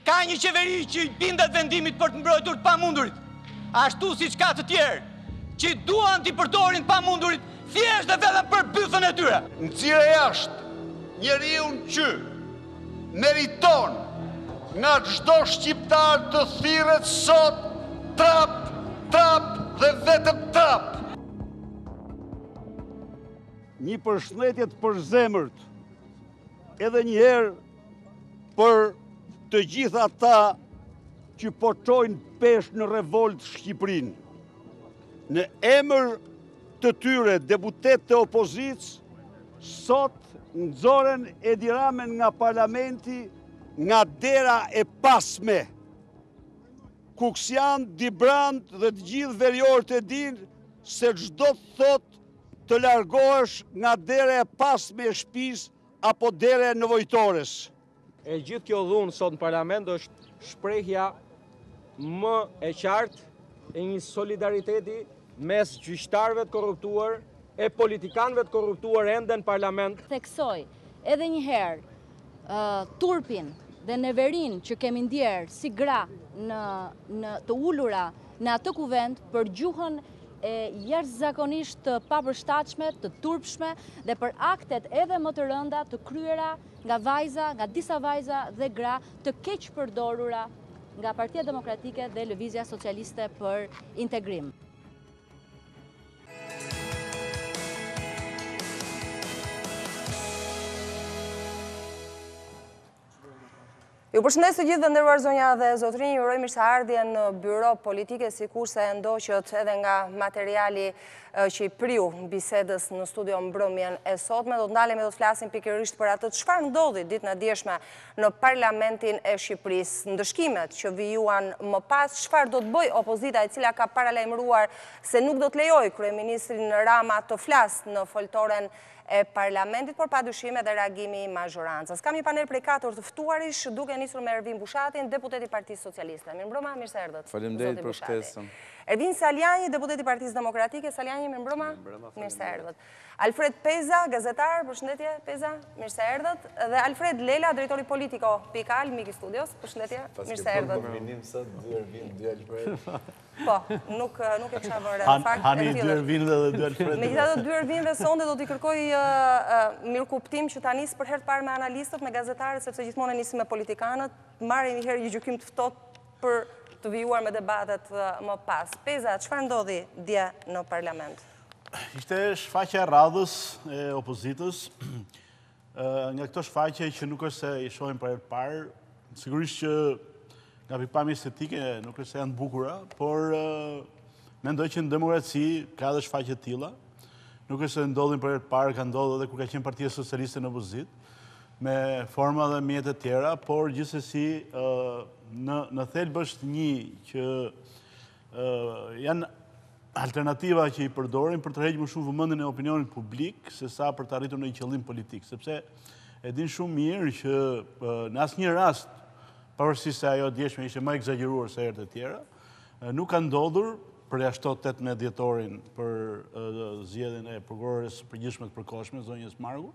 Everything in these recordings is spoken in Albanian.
Ka një qeveri që i bindet vendimit për të mbrojtur të pamundurit, ashtu si ka të tjerë, që duan t'i përdorin pamundurit thjesht dhe vetëm për bythën e tyre. Nxirë jashtë, njeriu që meriton nga çdo shqiptar të thirret sot trap dhe vetëm trap. Një përshëndetje të përzemërt, edhe një herë për të gjitha ata që po çojnë pesh në revolt Shqipërinë. Në emër të tyre deputetë të opozitës, sot nxorën Edi Ramën nga parlamenti, nga dera e pasme. Kuksian, Dibrand dhe të gjithë veriorët e dinë se çdo thot të largohesh nga dera e pasme e shtëpisë apo dera e nevojtores. E gjithë kjo dhunë sot në parlament është shprehja më e qartë e një solidariteti mes gjyqtarëve të korruptuar e politikanëve të korruptuar ende në parlament. Theksoj edhe një herë turpin dhe neverin që kemi ndjerë si gra në të ulura në atë kuvend për gjuhën e jashtëzakonisht të papërshtatshme, të turpshme dhe për aktet edhe më të rënda të kryera nga vajza, nga disa vajza dhe gra të keq përdorura nga Partia Demokratike dhe Lëvizja Socialiste për Integrim. Ju përshëndes të gjithë dhe nderuar zonja dhe zotrinj, ju uroj mirëseardhje në Byro Politike, sikurse ndoqët edhe nga materiali që i priu bisedës në studio mbrëmjen e sotme. Do të ndalemi dhe të flasim pikërisht për atë çfarë ndodhi ditën e djeshme në Parlamentin e Shqipërisë. Ndëshkimet që vijuan më pas, çfarë do të bëjë opozita e cila ka paralajmëruar se nuk do të lejojë kryeministrin Rama të flasë në foltoren e parlamentit, por pa dyshime dhe reagimi i mazhorancës. Kam një panel prej 4 të ftuarish, duke nisur me Ervin Bushatin, deputet i Partisë Socialiste. Mirëmbrëma, mirë se erdhët. Faleminderit për ftesën. Ervin Salianji, deputet i Partisë Demokratike. Salianji, mirëmbrëma. Mirë se erdhët. Alfred Peza, gazetar, përshëndetje, Peza, mirë se erdhët. Dhe Alfred Lela, drejtori politiko.al, mik i studios, përshëndetje, mirë se erdhët. Minim sot, 2 Ervin, 2 Alfred. Po, nuk e kisha vërë. Hani 2 Ervinëve dhe 2 Alfred. Megjithatë 2 Ervinëve sonde do t'i kërkoj mirëkuptim që ta nisë për herë të parë me analistët, me gazetarët, sepse gjithmonë e nisë me politikanët, marrë një herë një gjykim të ftohtë për të vijuar me debatet më pas. Peza, çfarë ndodhi dje në parlament? Ishte shfaqja e radhës e opozitës, nga këto shfaqje që nuk është se i shohim për herë të parë, sigurisht që nga pikpamje estetike nuk është se janë bukura, por mendoj që në demokraci ka edhe shfaqje të tilla. Nuk është se ndodhin për herë të parë, ka ndodhur edhe kur ka qenë Partia Socialiste në opozit, me forma dhe mjete tjera, por gjithsesi në thelb është një që janë alternativa që i përdorin për të rregjë më shumë vëmendjen e opinionit publik se sa për të arritur në një qëllim politik, sepse e din shumë mirë që në asnjë rast, pavarësisht se ajo djeshme ishte më egzageruar se herët e tjera, nuk ka ndodhur përjashto 18 dhjetorin për zgjedhjen e prokurores përgjithshme të përkohshme, zonjës Margu.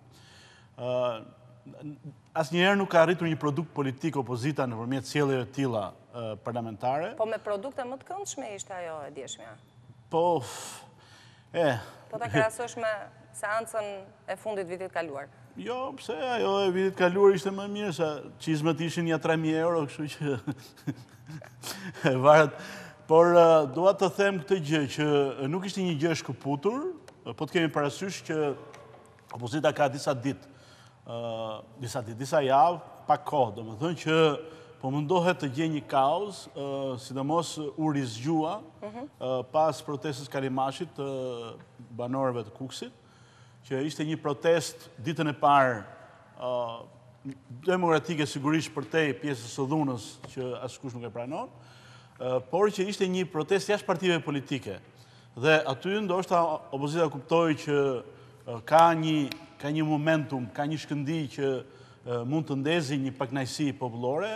Asnjëherë nuk ka arritur një produkt politik opozita nëpërmjet sjelljeve të tilla parlamentare. Po me produkte më të këndshme ishte ajo e djeshmja. Po ta krahasosh me seancën e fundit vitit kaluar. Jo, pse ajo e vitit kaluar ishte më mirë, sa çizmet ishin ja 3.000 euro, kështu që varet. Por dua të them këtë gjë, që nuk ishte një gjë e shkëputur, po të kemi parasysh që opozita ka disa ditë, disa javë, pa kohë, domethënë që po mundohet të gjejë një kauzë, sidomos u rizgjua pas protestës Kalimashit të banorëve të Kuksit, që ishte një protest ditën e parë demokratike sigurisht përtej pjesës së dhunës që askush nuk e pranon, por që ishte një protest jashtë partive politike. Dhe aty ndoshta opozita kuptoi që ka një momentum, ka një shkëndij që mund të ndezi një pakënaqësi popullore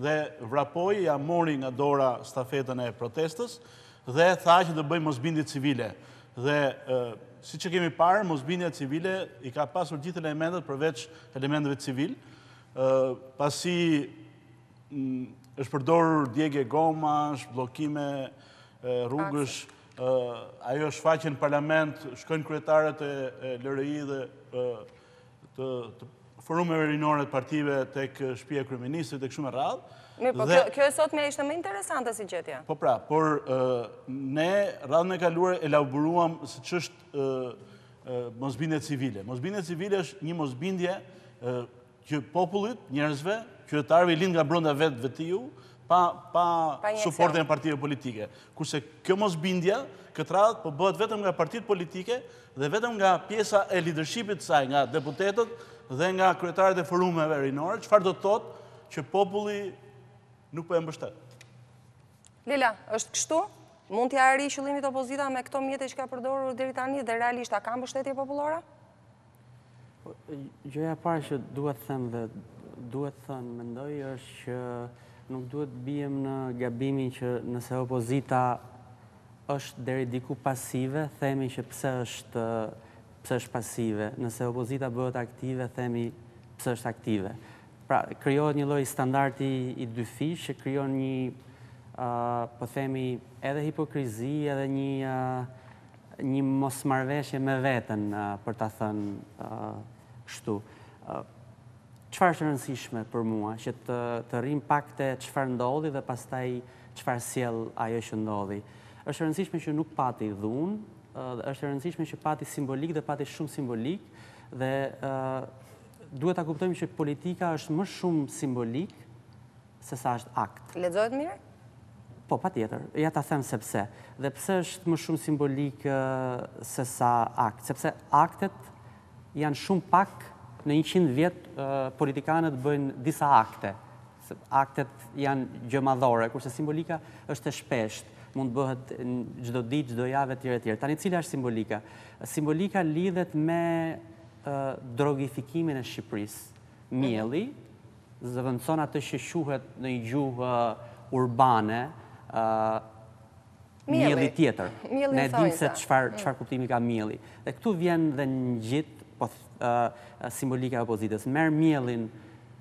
dhe vrapoi, ja mori nga dora stafetën e protestës dhe tha që do bëjmë mosbindje civile. Dhe siç e kemi parë, mosbindja civile i ka pasur gjithë elementet përveç elementeve civil, pasi është përdorur djegje gomash, bllokime rrugësh, ajo shfaqen në parlament, shkojnë kryetarët e LRI dhe të forumeve rinore të partive tek shtëpia e kryeministrit tek shumë radhë. Mirë, po kjo e sot me ishte më interesante si gjetje. Po pra, por ne radhën e kaluar elaboruam se ç'është mosbindje civile. Mosbindje civile është një mosbindje që popullit, njerëzve, qytetarëve i lind nga brenda vetiu, pa suportin e partive politike. Kurse kjo mosbindje, këtë radhë, po bëhet vetëm nga partitë politike dhe vetëm nga pjesa e leadershipit saj, nga deputetët dhe nga kryetarët e forumeve rinore, çfarë do të thotë që populli nuk po e mbështet. Lela, është kështu? Mund t'ja arrijë qëllimit opozita me këto mjete që ka përdorur deri tani dhe realisht a ka mbështetje popullore? Gjëja e parë që duhet them dhe duhet thënë, mendoj është që nuk duhet bijem në gabimin që nëse opozita është deri diku pasive, themi që pse është pasive. Nëse opozita bëhet aktive, themi pse është aktive. Pra, krijohet një lloj standardi i dy fish që krijon një po themi edhe hipokrizi, edhe një mosmarrveshje me veten, për ta thënë kështu. Çfarë është e rëndësishme për mua, që të rrim pak te çfarë ndodhi dhe pastaj çfarë sjell ajo që ndodhi. Është e rëndësishme që nuk pati dhunë, është e rëndësishme që pati simbolik dhe pati shumë simbolik dhe duhet ta kuptojmë që politika është më shumë simbolik se sa është akt. Lexohet mirë? Po, patjetër. Ja ta them sepse. Dhe pse është më shumë simbolik se sa akt? Sepse aktet janë shumë pak, në 100 vjet politikanët bëjnë disa akte. Aktet janë gjë madhore, kurse simbolika është e shpeshtë, mund bëhet çdo ditë, çdo javë etj. Tani cila është simbolika? Simbolika lidhet me drogifikimin e Shqipërisë. Mielli zëvendëson atë që quhet në një gjuhë urbane mielli tjetër. Ne dim se çfarë kuptimi ka mielli. Dhe këtu vjen dhe ngjit simbolika e opozitës. Merr mielin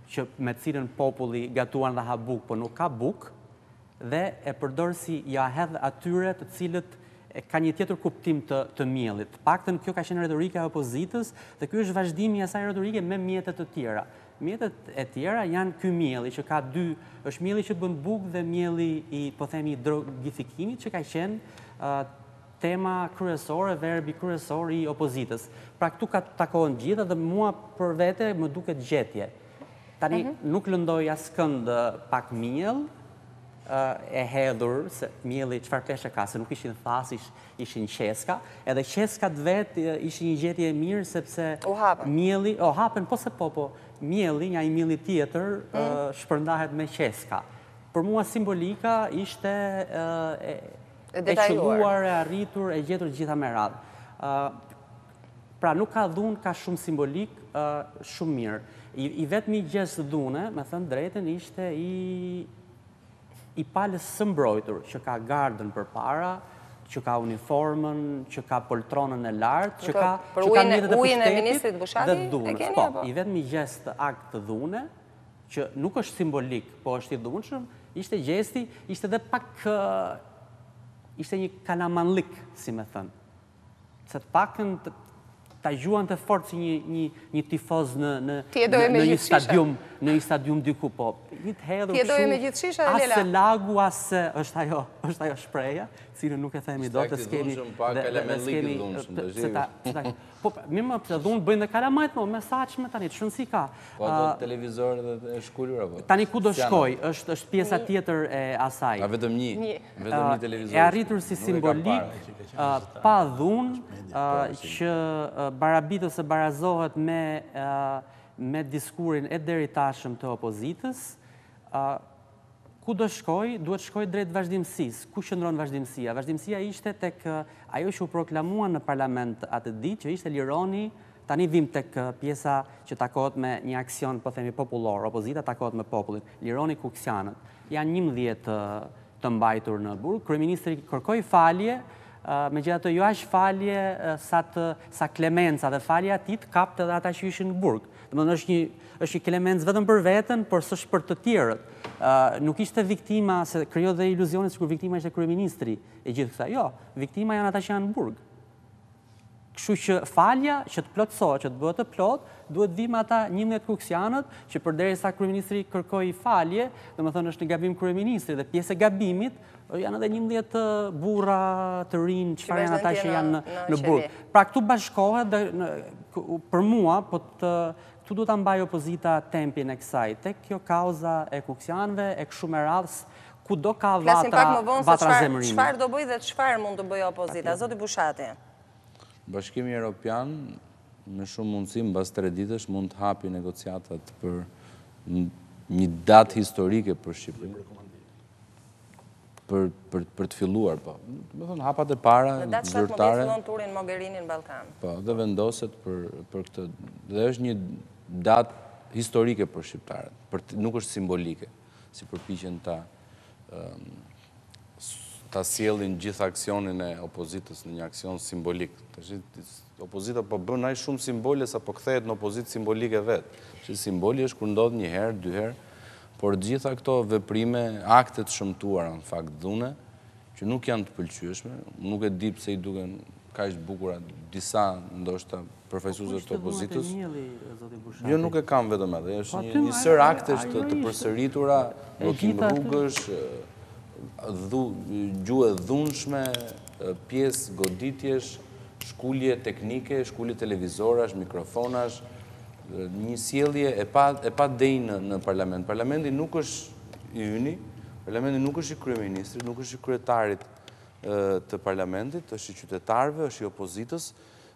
që me cilën populli gatuan dhe ha buk, po nuk ka buk, dhe e përdor si ja hedh atyre të cilët ka një tjetër kuptim të miellit. Paktën kjo ka qenë retorika e opozitës dhe ky është vazhdimi i asaj retorike me mjetet të tjera. Mjetet e tjera janë ky mielli që ka dy, është mielli që bën buk dhe mielli i, po themi, drogifikimit që ka qenë tema kryesore, verbi kryesor i opozitës. Pra këtu ka takohen gjithë dhe mua për vete më duket gjetje. Tani nuk lëndoj askënd pak miell, e hedhur, se mielli çfarë peshe ka, se nuk ishin thas, ishin qeska, edhe qeskat vetë ishin një gjetje e mirë, sepse mielli, hapen, po se po, mielli, një mielli tjetër, shpërndahet me qeska. Për mua simbolika ishte e qëlluar, e arritur, e gjetur gjitha me radhë. Pra nuk ka dhunë, ka shumë simbolik, shumë mirë. I vetmi gjestë dhune, me thënë drejtën, ishte i palës së mbrojtur, që ka gardën për para, që ka uniformën, që ka poltronën e lartë, që ka mjetet e pushtetit dhe dhunës. Po, i vetmi gjestë akt të dhune, që nuk është simbolik, po është i dhunëshëm, ishte gjesti, ishte dhe pak, ishte një kalamanlik, si me thënë. Se të pakën ta gjuan të fort si një tifoz në një stadium diku, po. Një të hedhur kështu, asë lagu, asë është ajo shpreja, cilën nuk e themi do të skemi. Po, mirë më të dhunë bëjnë dhe kalamajt, po, mesaqme tani, të shënësi ka. Po, do televizor dhe shkullur, apo? Tani ku do shkoj, është pjesa tjetër e asaj. A vetëm një televizor? E arritur si simbolik, pa dhunë, që barabit ose barazohet me diskurin e deri tashëm të opozitës, ku do shkoj, duhet shkoj drejt vazhdimësisë. Ku qëndron vazhdimësia? Vazhdimësia ishte tek ajo që u proklamua në parlament atë ditë, që ishte lironi, tani vim tek pjesa që takohet me një aksion, po themi, popullor, opozita takohet me popullin, lironi kuksianët. Janë 11 të mbajtur në burg, kryeministri kërkoi falje, megjithatë jo aq falje sa klemenca dhe falja atit kapte edhe ata që ishin në burg. është një klemencë vetëm për veten, por s'është për të tjerët. Nuk ishte viktima, se krijo dhe iluzionin sikur viktima ishte kryeministri e gjithë kësaj. Jo, viktima janë ata që janë në burg. Kështu që falja që të plotësohet, që të bëhet të plot, duhet vim ata 11 kuksianët që përderisa kryeministri kërkoi falje, domethënë është një gabim kryeministri dhe pjesë e gabimit janë edhe 11 burra të rinj, çfarë janë ata që janë në burg. Pra këtu bashkohet dhe për mua, po këtu duhet ta mbajë opozita tempin e kësaj, tek kjo kauza e kuksianëve, e kështu me radhës, ku do ka vatra zemërimi. Çfarë do bëj dhe çfarë mund të bëjë opozita? Zoti Bushati. Bashkimi Evropian, me shumë mundësi, mbas 3 ditësh, mund të hapi negociatat për një datë historike për Shqipërinë. Për të filluar, po. Me thënë, hapat e para, zyrtare. Në datë 17 fillon turin Mogherini në Ballkan. Po, dhe vendoset për këtë. Dhe është një datë historike për shqiptarët. Nuk është simbolike, si përpiqen ta sjellin gjithë aksionin e opozitës në një aksion simbolik. Opozita po bën aq shumë simbole sa po kthehet në opozitë simbolike vetë. Simboli është kur ndodh një herë, 2 herë, por gjitha këto veprime, aktet shëmtuara në fakt dhune, që nuk janë të pëlqyeshme, nuk e di pse i duken kaq të bukura disa ndoshta përfaqësues të opozitës. Jo, nuk e kam vetëm atë, është një sër aktesh të përsëritura, bllokim rrugësh, gjuhë dhunshme, pjesë goditjesh, shkullje teknike, shkullje televizorash, mikrofonash, një sjellje e pa denjë në parlament. Parlamenti nuk është i yni, parlamenti nuk është i kryeministrit, nuk është i kryetarit të parlamentit, është i qytetarëve, është i opozitës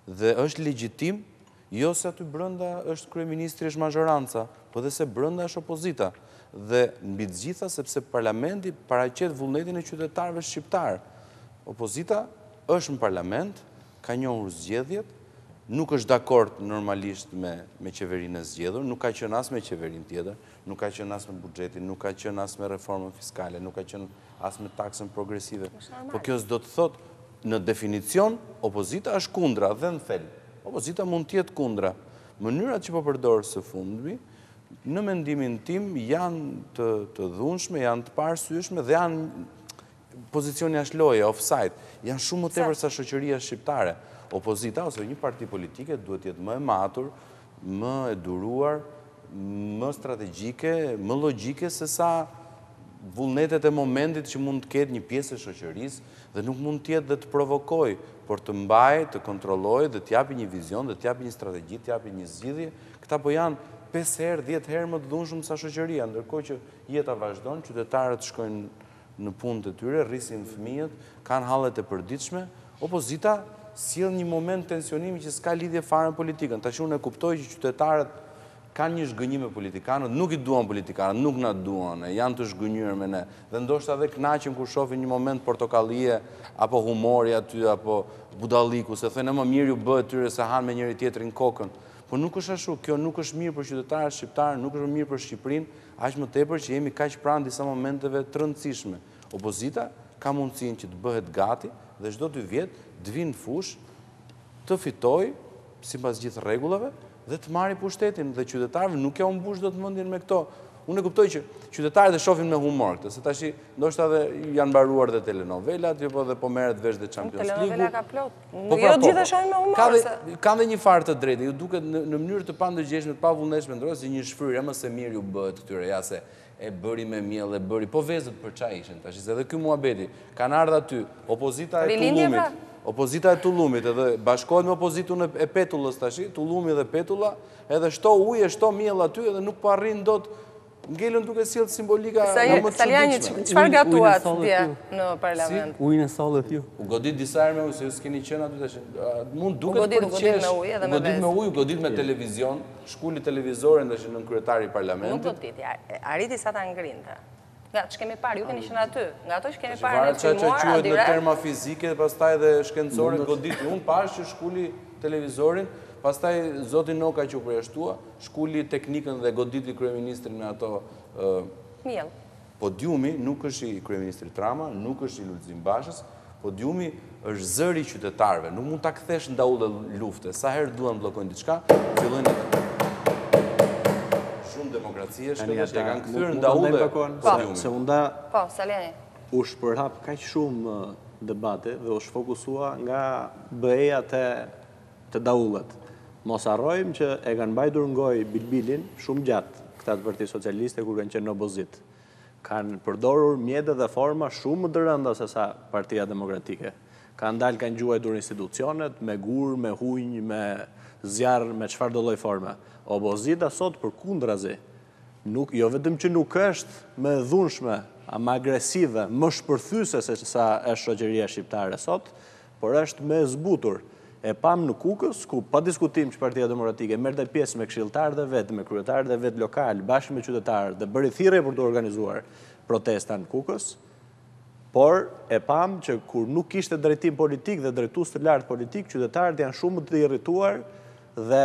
dhe është legjitim, jo se aty brenda është kryeministri, është mazhoranca, por dhe se brenda është opozita. Dhe mbi të gjitha sepse parlamenti paraqet vullnetin e qytetarëve shqiptar. Opozita është në parlament, ka njohur zgjedhjet, nuk është dakord normalisht me qeverinë e zgjedhur, nuk ka qenë as me qeverinë tjetër, nuk ka qenë as me buxhetin, nuk ka qenë as me reformën fiskale, nuk ka qenë as me taksën progresive. Po kjo s'do të thotë, në definicion, opozita është kundra dhe në thelb. Opozita mund të jetë kundra. Mënyrat që po përdor së fundmi, në mendimin tim, janë të dhunshme, janë të parsyeshme dhe janë pozicioni jashtë loje, offside. Janë shumë më tepër sa shoqëria shqiptare. Opozita ose një parti politike duhet të jetë më e matur, më e duruar, më strategjike, më logjike se sa vullnetet e momentit që mund të ketë një pjesë e shoqërisë dhe nuk mund të jetë dhe të provokoj, por të mbaj, të kontrolloj dhe të japi një vizion, dhe të japi një strategji, të japi një zgjidhje. Këta po janë 5 herë, 10 herë më të dhunshëm sa shoqëria, ndërkohë që jeta vazhdon, qytetarët shkojnë në punët e tyre, rrisin fëmijët, kanë hallet e përditshme. Opozita sjell një moment tensionimi që s'ka lidhje fare me politikën. Tash unë e kuptoj që qytetarët kanë një zhgënjim me politikanët, nuk i duan politikanët, nuk na duan, janë të zhgënjur me ne. Dhe ndoshta edhe kënaqen kur shohin një moment portokallie apo humori aty apo budalliku, se thënë më mirë ju bëhet tyre se hanë me njëri tjetrin kokën. Po nuk është ashtu, kjo nuk është mirë për qytetarët shqiptarë, nuk është mirë për Shqipërinë, aq më tepër që jemi kaq pranë disa momenteve të rëndësishme. Opozita ka mundësinë që të bëhet gati dhe çdo 2 vjet të vinë në fushë, të fitojë sipas gjithë rregullave dhe të marrë pushtetin dhe qytetarëve nuk ja humbush dot mendjen me këto. Unë e kuptoj që qytetarët e shohin me humor këtë, se tash ndoshta edhe janë mbaruar dhe telenovelat, jo po dhe po merret vesh dhe Champions League. Telenovela ka plot. Jo të gjitha shohin me humor. Kanë dhe një farë të drejtë, ju duket në mënyrë të pandërgjeshme, të pavullnetshme ndrojë si një shfryrje, më se mirë ju bëhet këtyre, ja se e bëri me miell, e bëri, po vezët për çaj ishin tash, edhe ky muhabeti. Kanë ardhur aty, opozita e Tullumit. Opozita e Tullumit edhe bashkohet me opozitën e Petullës tash, Tullumi dhe Petulla, edhe shto ujë, shto miell aty edhe nuk po arrin dot ngelën duke sjellë simbolika më të çuditshme. Çfarë gatuat dje në parlament? Ujin e sollet ju. U godit disa herë me ujë, se ju s'keni qenë aty tash. Mund duket për të qesh. U godit me ujë, u godit me televizion, shkuli televizorin tash në kryetari i parlamentit. Nuk do të ditë, arriti sa ta ngrinte. Nga që kemi parë, ju keni qenë aty. Nga ato që kemi parë në filmuar, quhet në terma fizike, pastaj dhe shkencore godit. Unë pash që shkuli televizorin, pastaj zoti Noka që u përjashtua, shkuli teknikën dhe goditi kryeministrin me ato miell. Podiumi nuk është i kryeministrit Rama, nuk është i Lulzim Bashës, podiumi është zëri i qytetarëve. Nuk mund ta kthesh ndaullë lufte. Sa herë duan bllokojnë diçka, fillojnë shumë demokracie shpesh e kanë kthyer ndaulle podiumin. Po, Salianji. U shpërhap kaq shumë debate dhe u shfokusua nga BE-ja të daullet. Mos harrojmë që e kanë mbajtur ngoj bilbilin shumë gjatë këta të Partisë Socialiste kur kanë qenë në opozit. Kanë përdorur mjete dhe forma shumë më të rënda se sa Partia Demokratike. Kanë dalë, kanë gjuajtur institucionet me gur, me hujnë, me zjarr, me çfarë do lloj forme. Opozita sot përkundrazi, jo vetëm që nuk është më e dhunshme, ama agresive, më shpërthyese se sa është shoqëria shqiptare sot, por është më e zbutur. E pam në Kukës, ku pa diskutim që Partia Demokratike merrte pjesë me këshilltarët e vet, me kryetarët e vet lokal, bashkë me qytetarët dhe bëri thirrje për të organizuar protesta në Kukës, por e pam që kur nuk kishte drejtim politik dhe drejtues të lartë politik, qytetarët janë shumë të irrituar dhe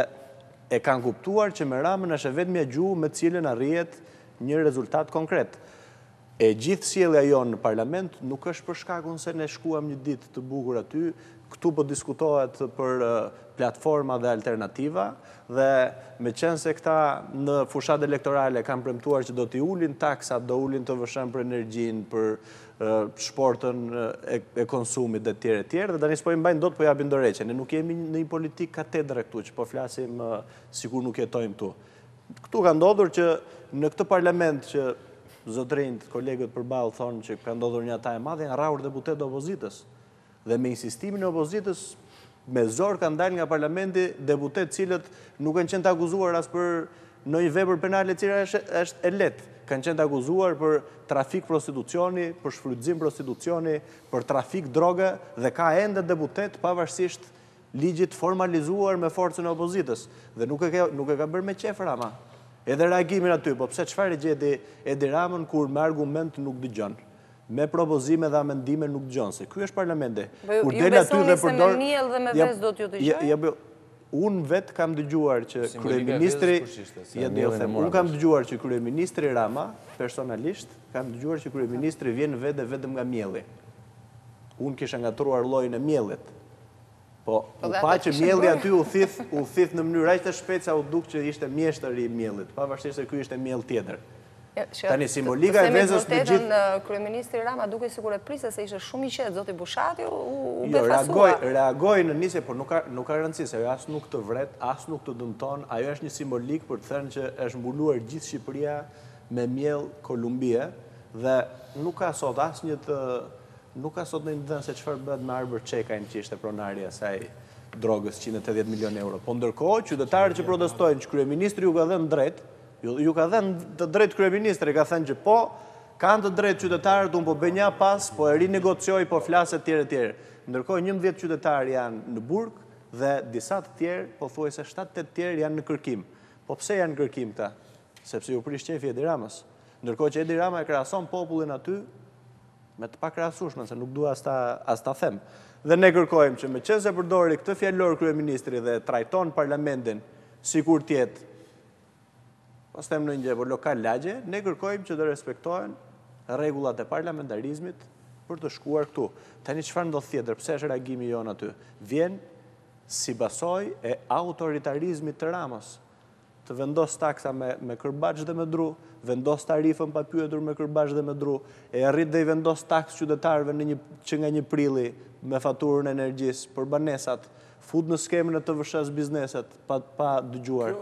e kanë kuptuar që me Ramën është vetëm e gjuhë me cilën arrihet një rezultat konkret. E gjithë sjellja jonë në parlament nuk është për shkakun se ne shkuam një ditë të bukur aty, këtu po diskutohet për platforma dhe alternativa dhe me qenë se këta në fushat elektorale kanë premtuar që do t'i ulin taksat, do ulin të vëshën për energjinë, për shportën e konsumit dhe tjere, dhe tani s'po i mbajnë dot po japin dorëheqje. Ne nuk jemi në një politikë katedre këtu, që po flasim sikur nuk jetojmë këtu. Këtu ka ndodhur që në këtë parlament që zotrinjt, kolegët përballë thonë që ka ndodhur një ata e madhe, janë rrahur deputetë të opozitës. Dhe me insistimin e opozitës, me zor kanë dalë nga parlamenti deputetë cilët nuk kanë qenë të akuzuar as për në një vepër penale cila është e lehtë. Kanë qenë të akuzuar për trafik prostitucioni, për shfrytëzim prostitucioni, për trafik droge dhe ka ende deputet pavarësisht ligjit formalizuar me forcën e opozitës. Dhe nuk e ka bërë me qef Rama. Edhe reagimin aty, po pse çfarë gjeti Edi Ramën kur me argument nuk dëgjon? Me propozime dhe amendime nuk dëgjon, se ky është parlamenti. Ju besoni se me miell dhe me ves do t'ju dëgjoj? Unë vetë kam dëgjuar që kryeministri, unë kam dëgjuar që kryeministri Rama, personalisht, kam dëgjuar që kryeministri vjen vetë vetëm nga mielli. Unë kisha ngatruar llojin e miellit. Po, u pa që mielli aty u thith në mënyrë aq të shpejtë sa u duk që ishte mjeshtër i miellit, pavarësisht se ky ishte miell tjetër. Tani simbolika e vezës në gjithë... Kryeministri Rama duke sikur e priste se ishte shumë i qetë, zoti Bushati u befasua. Reagoj në nisje, por nuk ka rëndësi, se as nuk të vret, as nuk të dëmton, ajo është një simbolik për të thënë që është mbuluar gjithë Shqipëria me miell Kolumbie dhe nuk ka sot as një të... Nuk ka sot në ndën se qëfar bëhet me Arbër Çekajnë që ishte pronari asaj drogës 180 milion euro. Po ndërkohë, qytetarët që protestojnë që kryeministri ju ka dhënë drejt, ju ka dhënë të drejt kryeministri, ka thënë që po, kanë të drejt qytetarët, unë po bënja pas, po e rinegocioj, po flaset tjere. Ndërkohë, 11 qytetarë janë në burg dhe disa të tjerë, po thuaj se 7-8 tjerë janë në kërkim. Po pse janë në kërkim ta? Sepse ju prish qefi Edi Ramës. Ndërkohë që Edi Rama e krahason popullin aty me të pakrahasueshme, se nuk dua as ta them. Dhe ne kërkojmë që me qenë se përdori këtë fjalor kryeministri dhe trajton parlamentin sikur tjetë, pas them në një lokal lagje, ne kërkojmë që të respektohen rregullat e parlamentarizmit për të shkuar këtu. Tani çfarë ndodh tjetër? Pse është reagimi jon aty? Vjen si pasojë e autoritarizmit të Ramës. Të vendos taksa me kërbaç dhe me dru, vendos tarifën pa pyetur me kërbaç dhe me dru, e arrit dhe i vendos taks qytetarëve që nga një prilli me faturën e energjisë për banesat, fut në skemën e të vëshës bizneset pa dëgjuar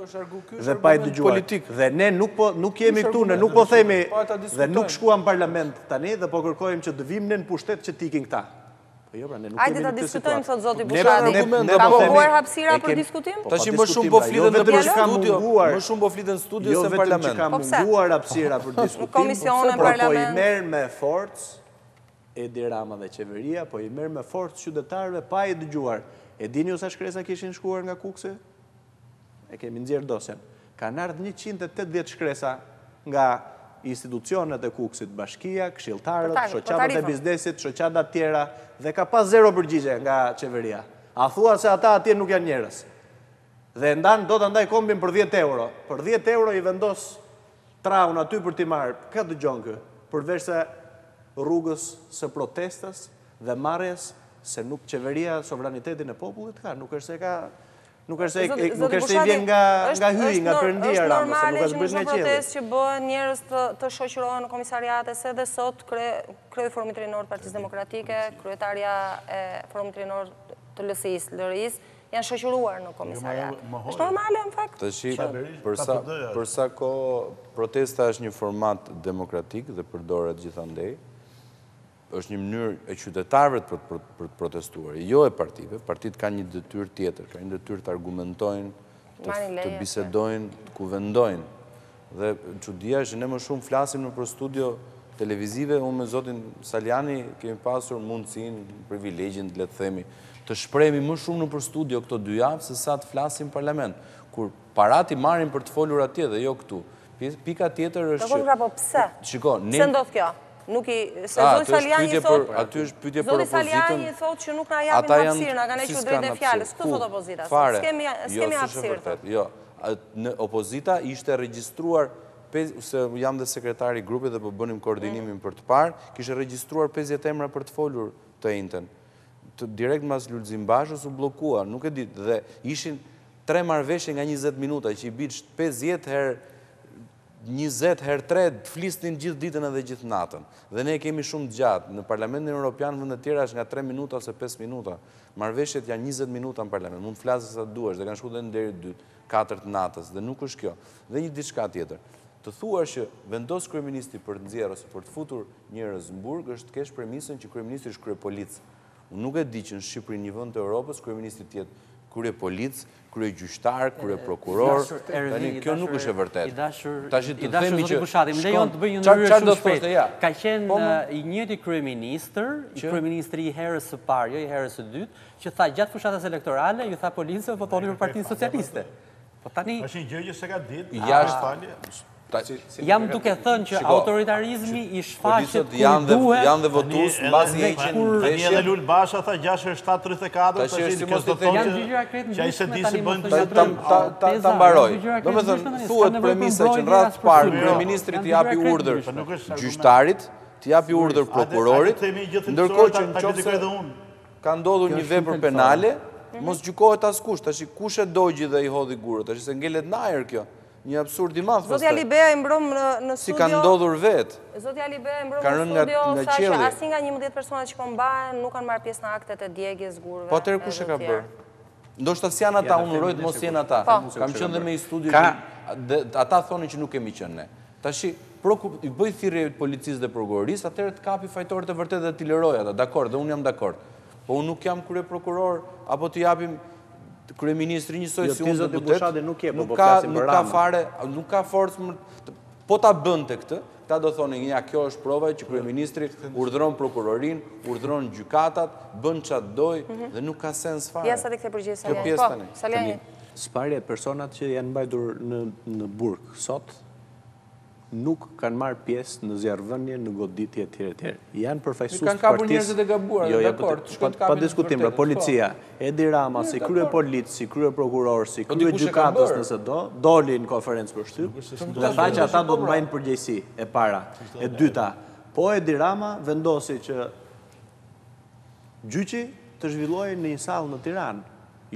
dhe pa i dëgjuar. Dhe ne nuk jemi këtu, ne nuk po themi dhe nuk shkuam parlament tani dhe po kërkojmë që të vim në pushtet që t'ikin këta. Ajde ta diskutojmë, thot zoti Bushati. Ka munguar hapësira për diskutim? Tash më shumë po fliten në studio, më shumë po fliten në studio se në parlament. Jo vetëm që ka munguar hapësira për diskutim, po i merr me forcë Edi Rama dhe qeveria, po i merr me forcë qytetarëve pa i dëgjuar. E dini ju sa shkresa kishin shkuar nga Kuksi? E kemi nxjerr dosjen. Kanë ardhur 180 shkresa nga institucionet e Kuksit, bashkia, këshilltarët, shoqatat e biznesit, shoqatat tjera, dhe ka pas zero përgjigje nga qeveria. A thua se ata atje nuk janë njerëz. Dhe do të ndaj kombin për 10 euro. Për 10 euro i vendos traun aty për t'i marrë. Ka dëgjon kë? Përveç se rrugës së protestës dhe marrjes se nuk qeveria sovranitetin e popullit ka, nuk është se ka Nuk është se i vjen nga hyj, nga Perëndia Rama, se nuk është bërë nga qielli. Është normale që protestë që bëhen njerëz të shoqërohen në komisariate, se dhe sot krye Forumit Rinor të Partisë Demokratike, kryetarja e Forumit Rinor të LSI-së, janë shoqëruar në komisariat. Është normale në fakt. Tashi, për sa kohë protesta është një format demokratik dhe përdoret gjithandej, është një mënyrë e qytetarëve për të protestuar, jo e partive. Partitë kanë një detyrë tjetër, kanë një detyrë të argumentojnë, të bisedojnë, të kuvendojnë. Dhe çudia është ne më shumë flasim në për studio televizive, unë me zotin Saliani kemi pasur mundësinë, privilegjin, le të themi, të shprehemi më shumë në për studio këto 2 javë se sa të flasim parlament, kur parati marrin për të folur atje dhe jo këtu. Pika tjetër është që... Pse? Shiko, pse ndodh kjo? Nuk i... Se zoti Salianji thot... Aty është pyetje për opozitën... Zoti Salianji thot që nuk na japin hapësirë, na kanë hequr drejt e fjalës. Kto thot opozita? S'kemi hapësirë. Jo, në opozita ishte regjistruar, se jam dhe sekretari i grupit dhe po bënim koordinimin për të parë, kishte regjistruar 50 emra për të folur të enjten. Direkt mas Lulzim Bashës u bllokua, nuk e ditë, dhe ishin 3 marrëveshje nga 20 minuta, që i bitë 50 herë 20 herë 3 të flisnin gjithë ditën edhe gjithë natën. Dhe ne kemi shumë gjatë. Në Parlamentin Europian vende të tjera është nga 3 minuta ose 5 minuta. Marrëveshjet janë 20 minuta në Parlament. Mund të flasësh sa duash dhe kanë shkuar deri në 2-4 të natës dhe nuk është kjo. Dhe një diçka tjetër. Të thuash që vendos kryeministri për të nxjerrë ose për të futur njerëz në burg është të kesh premisën që kryeministri është kryepolic. Unë nuk e di që në Shqipëri, një vend të Europës, kryeministri të jetë kryepolic, kryegjyqtar, kryeprokuror, tani kjo nuk është e vërtetë. Tash të themi që Bushati, më lejon të bëj një ndryrë shumë shpejt. Ka qenë i njëjti kryeministri i herës së parë, jo i herës së dytë, që tha gjatë fushatës elektorale, ju tha policëve votoni për Partinë Socialiste. Po tani është një gjë që s'e ka ditë. Jam duke thënë që autoritarizmi i shfaqet kur duhet. Janë dhe votues mbasi heqin veshje. Edhe Lul Basha tha 67-34, tash i këto thonë që ai se di se bën ta mbaroj. Domethënë thuhet premisa që në radhë të parë kryeministri të japi urdhër gjyqtarit, të japi urdhër prokurorit, ndërkohë që nëse ka ndodhur një vepër penale, mos gjykohet askush. Tash kush e dogji dhe i hodhi gurët, tash se ngelet në ajër kjo. Një absurd i madh. Zoti Alibea i mbrom në studio. Si ka ndodhur vetë. Zoti Alibea i mbrom në studio sa që asnjë nga 11 personat që po mbahen nuk kanë marrë pjesë në aktet e djegjes gurëve. Po atëherë kush e ka bërë? Ndoshta si janë ata, unë uroj të mos jenë ata. Kam qenë dhe me i studio që ata thonin që nuk kemi qenë ne. Tashi i bëj thirrje policisë dhe prokurorisë, atëherë të kapi fajtorët e vërtetë dhe t'i lëroj ata. Dakor, dhe unë jam dakord. Po unë nuk jam kryeprokuror apo t'i japim kryeministri njësoj si unë deputet, nuk ka forcë, po ta bënte këtë, ta do thonin, ja, kjo është prova që kryeministri urdhëron prokurorin, urdhëron gjykatat, bën çfarë doj dhe nuk ka sens fare. Ja, sa të këtë përgjithë, Salianji. Sparje personat që janë mbajtur në burg sot, nuk kanë marrë pjesë në zjarrvënie, në goditje etj. Janë përfaqësues të partisë. Kanë kapur njerëzit e gabuar, dakord. Pa diskutim, policia, Edi Rama, si kryepolic, si kryeprokuror, si kryegjykatës nëse doli në konferencë për shtyp, dhe tha që ata do të mbajnë përgjegjësi e para. E dyta, po Edi Rama vendosi që gjyqi të zhvillojë në një sallë në Tiranë,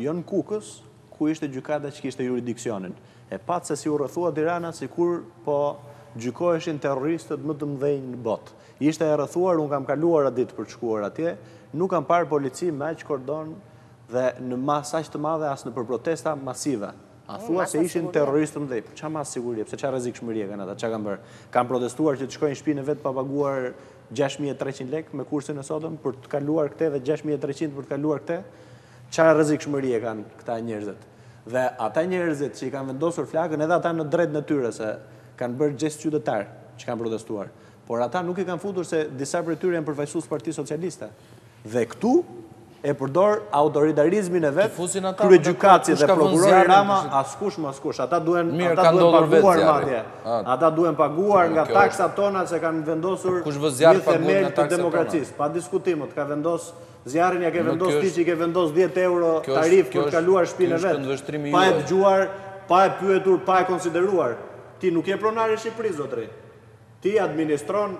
jo në Kukës, ku ishte gjykata që kishte jurisdiksionin. E patë se si u rrethua Tirana, sikur po gjykoheshin terroristët më të mëdhenj në botë. Ishte e rrethuar, unë kam kaluar atë ditë për të shkuar atje, nuk kam parë polici me aq kordon dhe në masë aq të madhe as në për protesta masive. A thua se ishin terroristë të mëdhenj, çfarë mas sigurie, pse çfarë rrezikshmërie kanë ata, çfarë kanë bërë? Kanë protestuar që të shkojnë në shtëpinë vet pa paguar 6300 lekë me kursin e sotëm për të kaluar këtë dhe 6300 për të kaluar këtë. Çfarë rrezikshmërie kanë këta njerëzit? Dhe ata njerëzit që i kanë vendosur flakën, edhe ata në drejt natyre se kanë bërë gjest qytetar që kanë protestuar. Por ata nuk i kanë futur se disa prej tyre janë përfaqësues Partisë Socialiste. Dhe këtu e përdor autoritarizmin e vet, kryegjykatësi dhe prokurori Rama, askush më askush. Ata duhen paguar madje. Ata duhen paguar nga taksat tona se kanë vendosur një themel të demokracisë. Pa diskutim, ka vendos zjarrin, ja ke vendos ti që ke vendos 10 euro tarif për të kaluar shtëpinë e vet. Pa e dëgjuar, pa e pyetur, pa e konsideruar. Ti nuk je pronar i Shqipërisë, zotri. Ti administron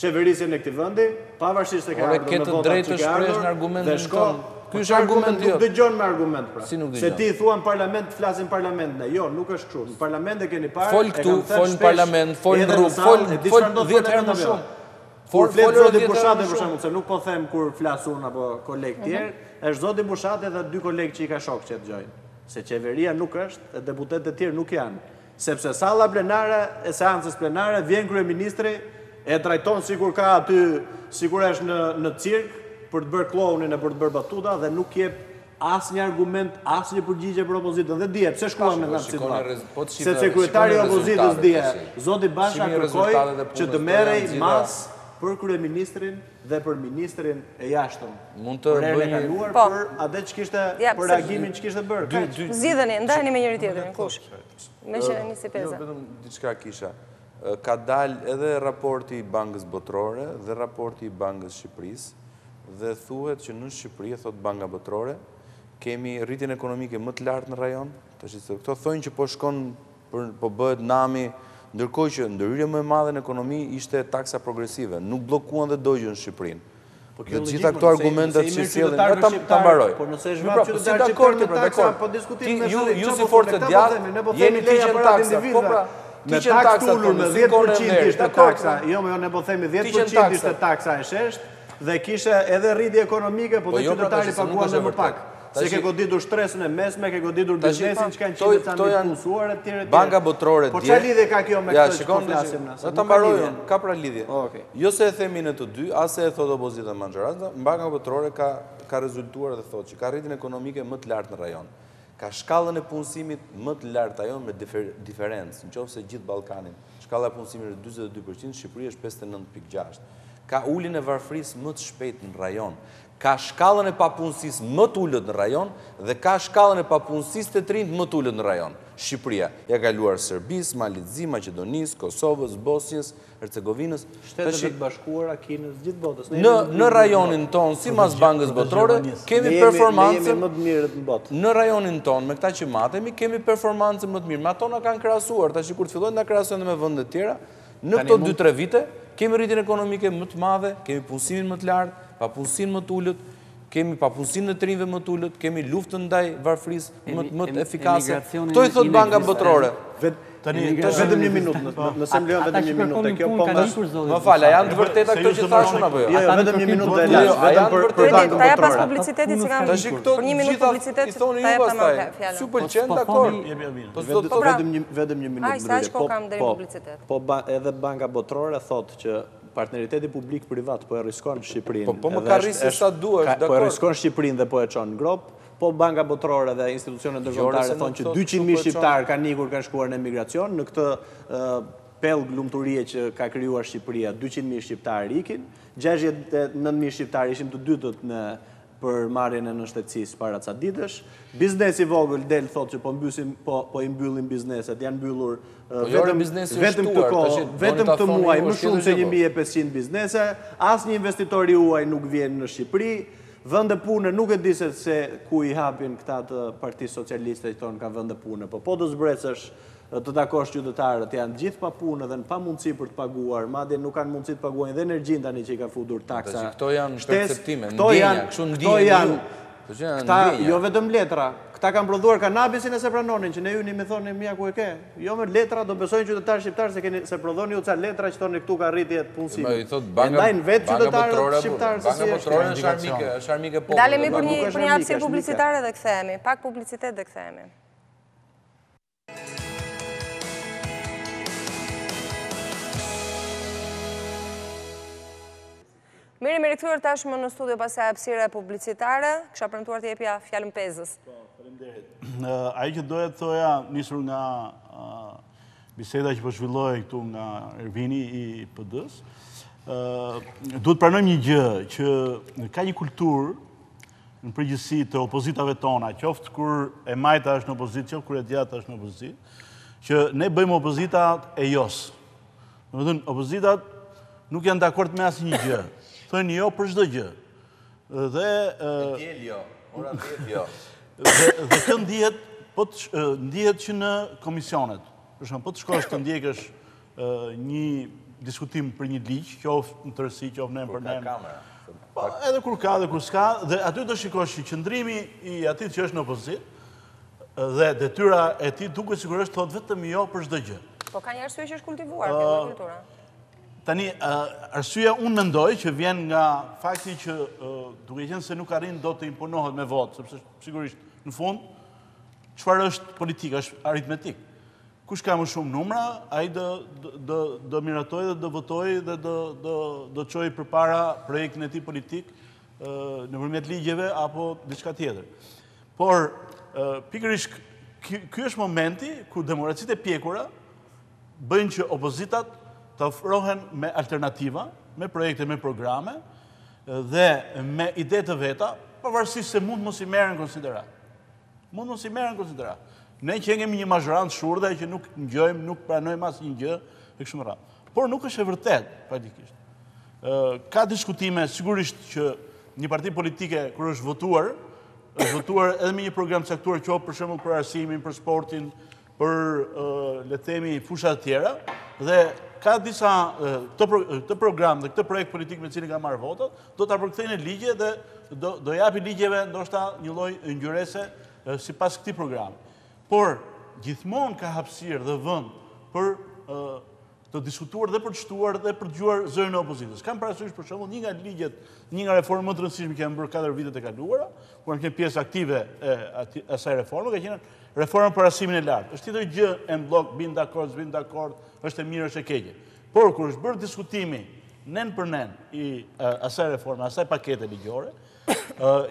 qeverisjen e këtij vendi, pavarësisht se ke ardhur me vota që ke ardhur, dhe shko Ky është argument Nuk dëgjon me argument pra. Si nuk Se dëgjon? ti thua në parlament, flasin parlament, ne. Jo, nuk është kështu. Në parlament e keni parë. Fol këtu, fol në parlament, fol në rrugë, fol 10 herë më shumë. Kur flet zoti Bushati për shembull, se nuk po them kur flas unë apo koleg tjerë, është zoti Bushati dhe 2 kolegë që i ka shok që dëgjojnë. Se qeveria nuk është, e deputetët e tjerë nuk janë. Sepse salla plenare e seancës plenare vjen kryeministri e trajton sikur ka aty, sikur është në cirk për të bërë klounin e për të bërë batuta dhe nuk jep asnjë argument, asnjë përgjigje për opozitën. Dhe dije, pse shkuam në këtë situatë? Sepse kryetari i opozitës dije, zoti Basha kërkoi që të merrej mas për kryeministrin dhe për ministrin e jashtëm. Mund të bëjë për atë që kishte për reagimin që kishte bërë. Zgjidheni, ndajeni me njëri tjetrin. Kush? Me që nisi Peza. Vetëm diçka kisha. Ka dalë edhe raporti i Bankës Botërore dhe raporti i Bankës Shqipërisë dhe thuhet që në Shqipëri, thot Banka Botërore, kemi rritjen ekonomike më të lartë në rajon. Këto thonë që po shkon, po bëhet nami, ndërkohë që ndërhyrja më e madhe në ekonomi ishte taksa progresive, nuk bllokuan dhe dojgjën në Shqipërinë. Dhe gjitha këto argumentet që sjellin, ta mbaroj. Po nëse është vetë qytetar shqiptar me taksa, po diskutojmë ju si forcë të djathtë, jeni të qenë taksa, po pra, me taksë ullur me 10% ishte taksa, jo me ne po themi 10% ishte taksa e shesht, dhe kishe edhe rritje ekonomike, po dhe qytetari paguan më pak. Se ke goditur shtresën e mesme, ke goditur biznesin që kanë qitë të një punësuar e tjere. Banka Botërore Po që lidhje ka kjo me këtë që po flasim nëse? Në të mbarojën, ka pra lidhje. Jo se e themi në të dy, ase e thot opozita Manxharazda, Banka Botërore ka rezultuar dhe thot që ka rritjen ekonomike më të lartë në rajon. Ka shkallën e punësimit më të lartë rajon me diferencë, në qoftë se gjithë Ballkanin. Shkalla e punësimit është 42%, Shqipëria është 59.6%. Ka uljen e varfërisë më të shpejtë në rajon. Ka shkallën e papunësisë më të ulët në rajon dhe ka shkallën e papunësisë të trinjtë më të ulët në rajon. Shqipëria ja ka kaluar Serbisë, Malizisë, Maqedonisë, Kosovës, Bosnjës, Hercegovinës, Shtetet e Bashkuara, Kinës, gjithë botës. Në rajonin tonë, sipas Bankës Botërore, kemi performancë më të mirë në botë. Në rajonin tonë, me këta që matemi, kemi performancë më të mirë. Me ato na kanë krahasuar, tash kur të fillojnë na krahasojnë me vende të tjera, në këto 2-3 vite kemi rritjen ekonomike më të madhe, kemi punësimin më të lartë, papunësinë më të ulët, kemi papunësinë në trinjve më të ulët, kemi luftën ndaj varfërisë më të efikase. Kto i thot Banka Botërore? Vetëm një minutë, nëse më lejon vetëm një minutë, kjo po më fal, janë të vërteta këto që thashun apo jo? Jo, vetëm një minutë dhe lash, vetëm për Bankën Ta jap pas Botërore. publicitetit që kam. Tash këto Për një minutë publicitet i thonë ta ju jap tamam pastaj. fjalën. Ju pëlqen, dakor. Po s'do të Vetëm një minutë. Ai sa shko kam deri publicitet. Po edhe Banka Botërore thotë që partneriteti publik-privat po e riskon Shqipërinë. Po më ka rrisë sa duash, Po e riskon Shqipërinë dhe po e çon në grop. Po Banka Botërore dhe institucionet ndërkombëtare thonë që 200.000 shqiptarë kanë ikur, kanë shkuar në emigracion, në këtë pellg lumturie që ka krijuar Shqipëria, 200.000 shqiptarë ikin, 69.000 shqiptarë ishim të dytët për marrjen e nënshtetësisë para ca ditësh. Biznesi vogël del thotë që po i mbyllim bizneset, janë mbyllur vetëm këtë muaj më shumë se 1.500 biznese, asnjë investitor i huaj nuk vjen në Shqipëri. Vende pune nuk e di se ku i hapin këta të Partisë Socialiste që thonë ka vende pune, po të zbrecësh të takosh qytetarët janë gjithë pa punë dhe në pa mundësi për të paguar, madje nuk kanë mundësi të paguajnë dhe energjinë tani që i ka futur taksa. Këto janë perceptime, ndjenja, kështu ndjenja. Jo vetëm letra. Këta kanë prodhuar kanabisin e se pranonin, që ne ju një me thonë mja ku e ke. Jo me letra, do besojnë qytetarë shqiptarë se prodhoni ju ca letra që thonë këtu ka rritje të punësimi. E ndajnë vetë qytetarët shqiptarë se si është. Banka Botërore është armike popullore. Dalemi për një hapësirë publicitare dhe kthehemi. Pak publicitet dhe kthehemi. Mirë, me rikthyer tashmë në studio pas hapësire publicitare. Kisha premtuar të jepja fjalën Pezës. Ai që doja të thoja nisur nga biseda që po zhvillohej këtu nga Ervini i PD-s, duhet pranojmë një gjë që ka një kulturë në përgjithësi të opozitave tona, qoftë kur e majta është në opozitë, qoftë kur e djata është në opozitë, që ne bëjmë opozitat e jos. Domethënë, opozitat nuk janë dakord me asnjë gjë. Thënë jo për çdo gjë. Dhe dhe kjo ndihet që në komisionet. Për shembull, po të shkosh të ndjekësh një diskutim për një ligj, qoftë në tërësi, qoftë në për ne. Edhe kur ka dhe kur s'ka, dhe aty do shikosh që qëndrimi i atit që është në opozit, dhe detyra e ti duke sigurisht thot vetëm jo për çdo gjë. Po ka një arsye që është kultivuar kjo kultura. Tani, arsyeja unë mendoj që vjen nga fakti që duke qenë se nuk arrin do të imponohet me votë, sepse sigurisht në fund, çfarë është politika, është aritmetik. Kush ka më shumë numra, ai do miratoj dhe do votoj dhe do çoj përpara projektin e tij politik nëpërmjet ligjeve apo diçka tjetër. Por pikërisht ky është momenti ku demokracitë e pjekura bëjnë që opozitat të ofrohen me alternativa, me projekte, me programe dhe me ide të veta, pavarësisht se mund mos i merren konsiderat. Mund mos i merren konsiderat. Ne që kemi një mazhorant shurdhe që nuk ngjojmë, nuk pranojmë asnjë gjë e kështu me radhë. Por nuk është e vërtetë praktikisht. Ka diskutime sigurisht që një parti politike kur është votuar edhe me një program caktuar qoftë për shembull për arsimin, për sportin, për le të themi fusha të tjera dhe ka disa këtë program dhe këtë projekt politik me cilin ka marrë votat, do ta përkthejnë në ligje dhe do japi ligjeve ndoshta një lloj ngjyrese sipas këtij programi. Por gjithmonë ka hapësirë dhe vend për të diskutuar dhe për të shtuar dhe për të dëgjuar zërin e opozitës. Kam parasysh për shembull një nga ligjet, një nga reformat më të rëndësishme që janë bërë 4 vitet e kaluara, ku kanë qenë pjesë aktive e asaj reforme, ka qenë reforma për arsimin e lartë. Është tjetër gjë en blok, bin dakord, s'bin dakord, është e mirë, është e keqe. Por kur është bërë diskutimi nen për nen i asaj reforme, asaj pakete ligjore,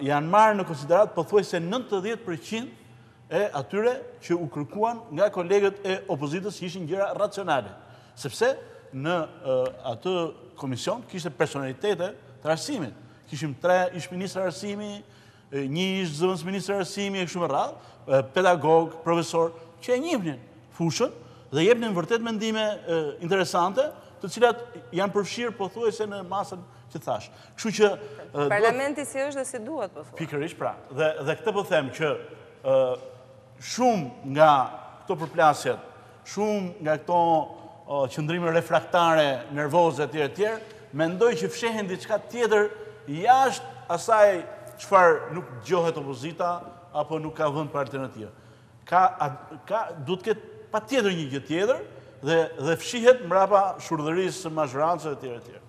janë marrë në konsiderat pothuajse 90% e atyre që u kërkuan nga kolegët e opozitës që ishin gjëra racionale. Sepse në atë komision kishte personalitete të arsimit. Kishim 3 ish-ministra arsimi, një ish-zëvendës ministra arsimi e kështu me radhë, pedagog, profesor, që e njihnin fushën dhe jepnin vërtet mendime interesante, të cilat janë përfshirë pothuajse në masën që thash. Kështu që Parlamenti si është dhe si duhet, po thua. Pikërisht pra. Dhe këtë po them që shumë nga këto përplasjet, shumë nga këto qëndrime refraktare, nervoze etj, mendoj që fshehen diçka tjetër jashtë asaj çfarë nuk dëgjohet opozita apo nuk ka vend për alternativë. Duhet të ketë patjetër një gjë tjetër dhe fshihet mbrapa shurdhërisë së mazhorancës etj.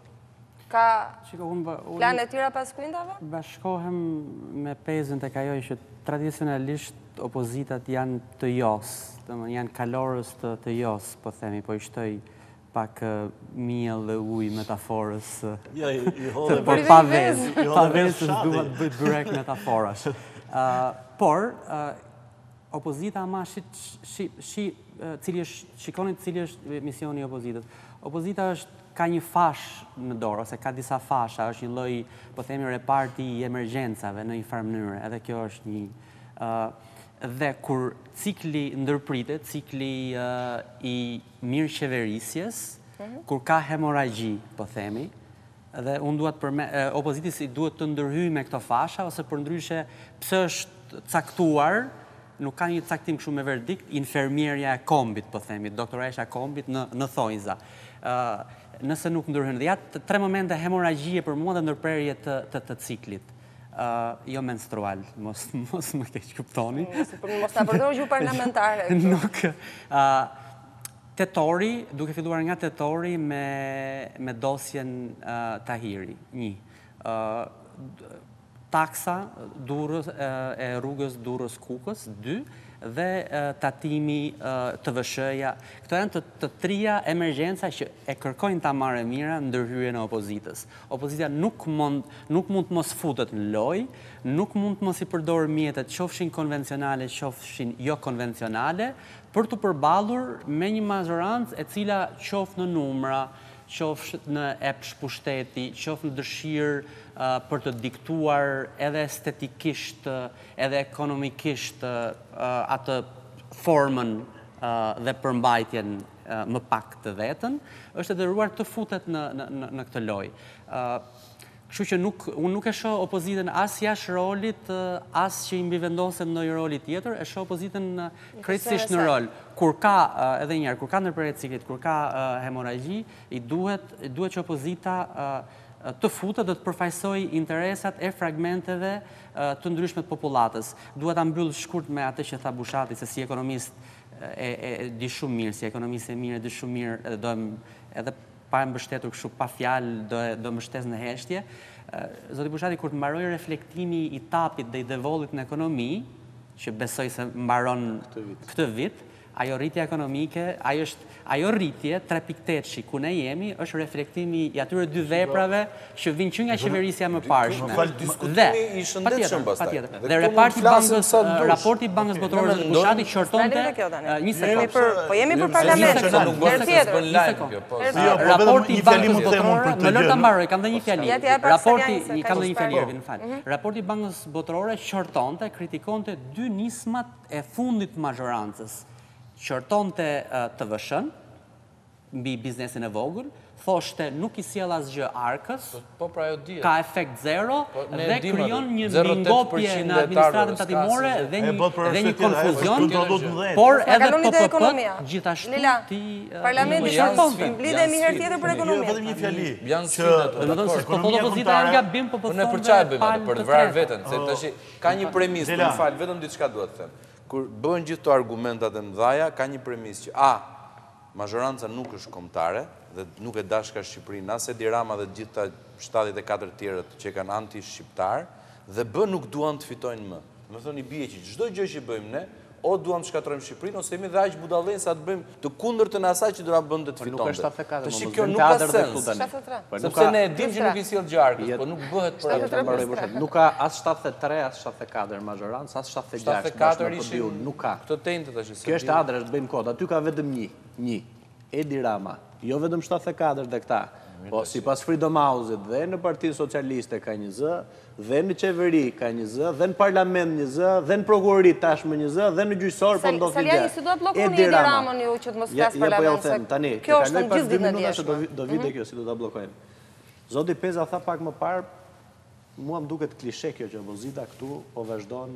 Ka plane tjera pas prindave? Bashkohem me Pezën tek ajo që tradicionalisht opozitat janë të jos, janë kalorës të jos, po themi, po i shtoj pak miell dhe ujë metaforës. Por pa vezë duhet bëjt byrek metaforash. Por, opozita ama shikoni cili është misioni i opozitës. Opozita ka një fash në dorë, ose ka disa fasha, është një lloj, po themi, reparti i emergjencave në një farë mënyrë, edhe kjo është një... Dhe kur cikli ndërpritet, cikli i mirë qeverisjes, kur ka hemoragji, po themi, dhe unë duhet opozitis i duhet të ndërhyj me këto fasha, ose për ndryshe pse është caktuar, nuk ka një caktim kështu me verdikt, infermierja e kombit, po themi, doktoresha e kombit në thonjza. Nëse nuk ndërhyjnë. Dhe jatë 3 momente hemoragjie për mua dhe ndërprerje të ciklit. Jo menstrual, mos më keq kuptoni. Mos ta përdor gjuhë parlamentare. Nuk. Tetori, duke filluar nga tetori me dosjen Tahiri. 1. Taksa e rrugës Durrës-Kukës. 2. Dhe tatimi të vëshëja. Këto janë të 3 emergjenca që e kërkojnë ta marrë mira ndërhyrjen e opozitës. Opozita nuk mund të mos futet në lojë, nuk mund të mos i përdorë mjetet qofshin konvencionale, qofshin jo konvencionale, për të përballur me një mazhorancë e cila qoftë në numra, qoftë në epsh pushteti, qoftë në dëshirë për të diktuar edhe estetikisht, edhe ekonomikisht atë formën dhe përmbajtjen më pak të vetën, është e detyruar të futet në këtë lojë. Kështu që unë nuk e shoh opozitën as jashtë rolit, as që i mbivendoset në një roli tjetër, e shoh opozitën krejtësisht në rol. Kur ka, edhe njerë, kur ka ndërprerje ciklit, kur ka hemoragji, i duhet që opozita të futet dhe të përfaqësoj interesat e fragmenteve të ndryshme të popullatës. Dua ta mbyll shkurt me atë që tha Bushati, se si ekonomist e di shumë mirë, si ekonomist e mirë e di shumë mirë, edhe do edhe pa mbështetur kështu pa fjalë do më shtes në heshtje. Zoti Bushati, kur të mbaroi reflektimi i tapit dhe i devollit në ekonomi, që besoj se mbaron këtë vit, ajo rritje ekonomike, ajo rritje 3.8 ku ne jemi, është reflektimi i atyre dy veprave që vinë që nga qeverisja më parshme. Dhe raporti Bankës Botërore të Bushati qortonte një sekond. Po jemi për parlament. Raporti Bankës Botërore, më lër ta mbaroj, kam dhe një fjali. Raporti Bankës Botërore qortonte, kritikonte dy nismat e fundit të mazhorancës. Qortonte të vëshën, mbi biznesin e vogël, thoshte nuk i sjell asgjë arkës, ka efekt zero dhe krijon një mbingopje në administratën tatimore dhe një konfuzion, por edhe PPP gjithashtu ti parlamenti lidhemi herë tjetër për ekonominë. Vetëm një fjali. Opozita nga bim po ne për çfarë bëjmë? Për të vrarë veten, se tash ka një premis, më fal, vetëm diçka dua të them. Kur bëhen gjithë këto argumentat e mëdha, ka një premis që mazhoranca nuk është kombëtare dhe nuk e dashka Shqipërinë, as Edi Rama dhe gjithë 74 tjerët që kanë anti-shqiptar, dhe nuk duan të fitojnë më. Më thonë i bie që çdo gjë që bëjmë ne, o duam të shkatrojmë Shqipërinë, ose jemi dhe aq budallën sa të bëjmë të kundërtën e asaj që do ta bënte të fitonte. Tash kjo nuk ka sens. Sepse ne e dimë që nuk i sjell gjë arkës, po nuk bëhet për atë. Nuk ka as 73, as 74 mazhorancë, as 76. 74 ishin, nuk ka. Këto tente tash. Kjo është adresh, bëjmë kod. Aty ka vetëm një. Edi Rama. Jo vetëm 74 dhe këta. Po sipas Freedom House-it dhe në Partisë Socialiste ka një zë, dhe në qeveri ka një zë, dhe në parlament një zë, dhe në prokurori tashmë një zë, dhe në gjyqësor po ndodh një gjë. Salianji, si do të blokoni Edi Ramën ju që të mos flas parlament? Tani, kjo është në gjithë ditën e djeshme. Do vite kjo si do ta bllokojmë. Zoti Peza tha pak më parë, mua më duket klishe kjo që opozita këtu po vazhdon,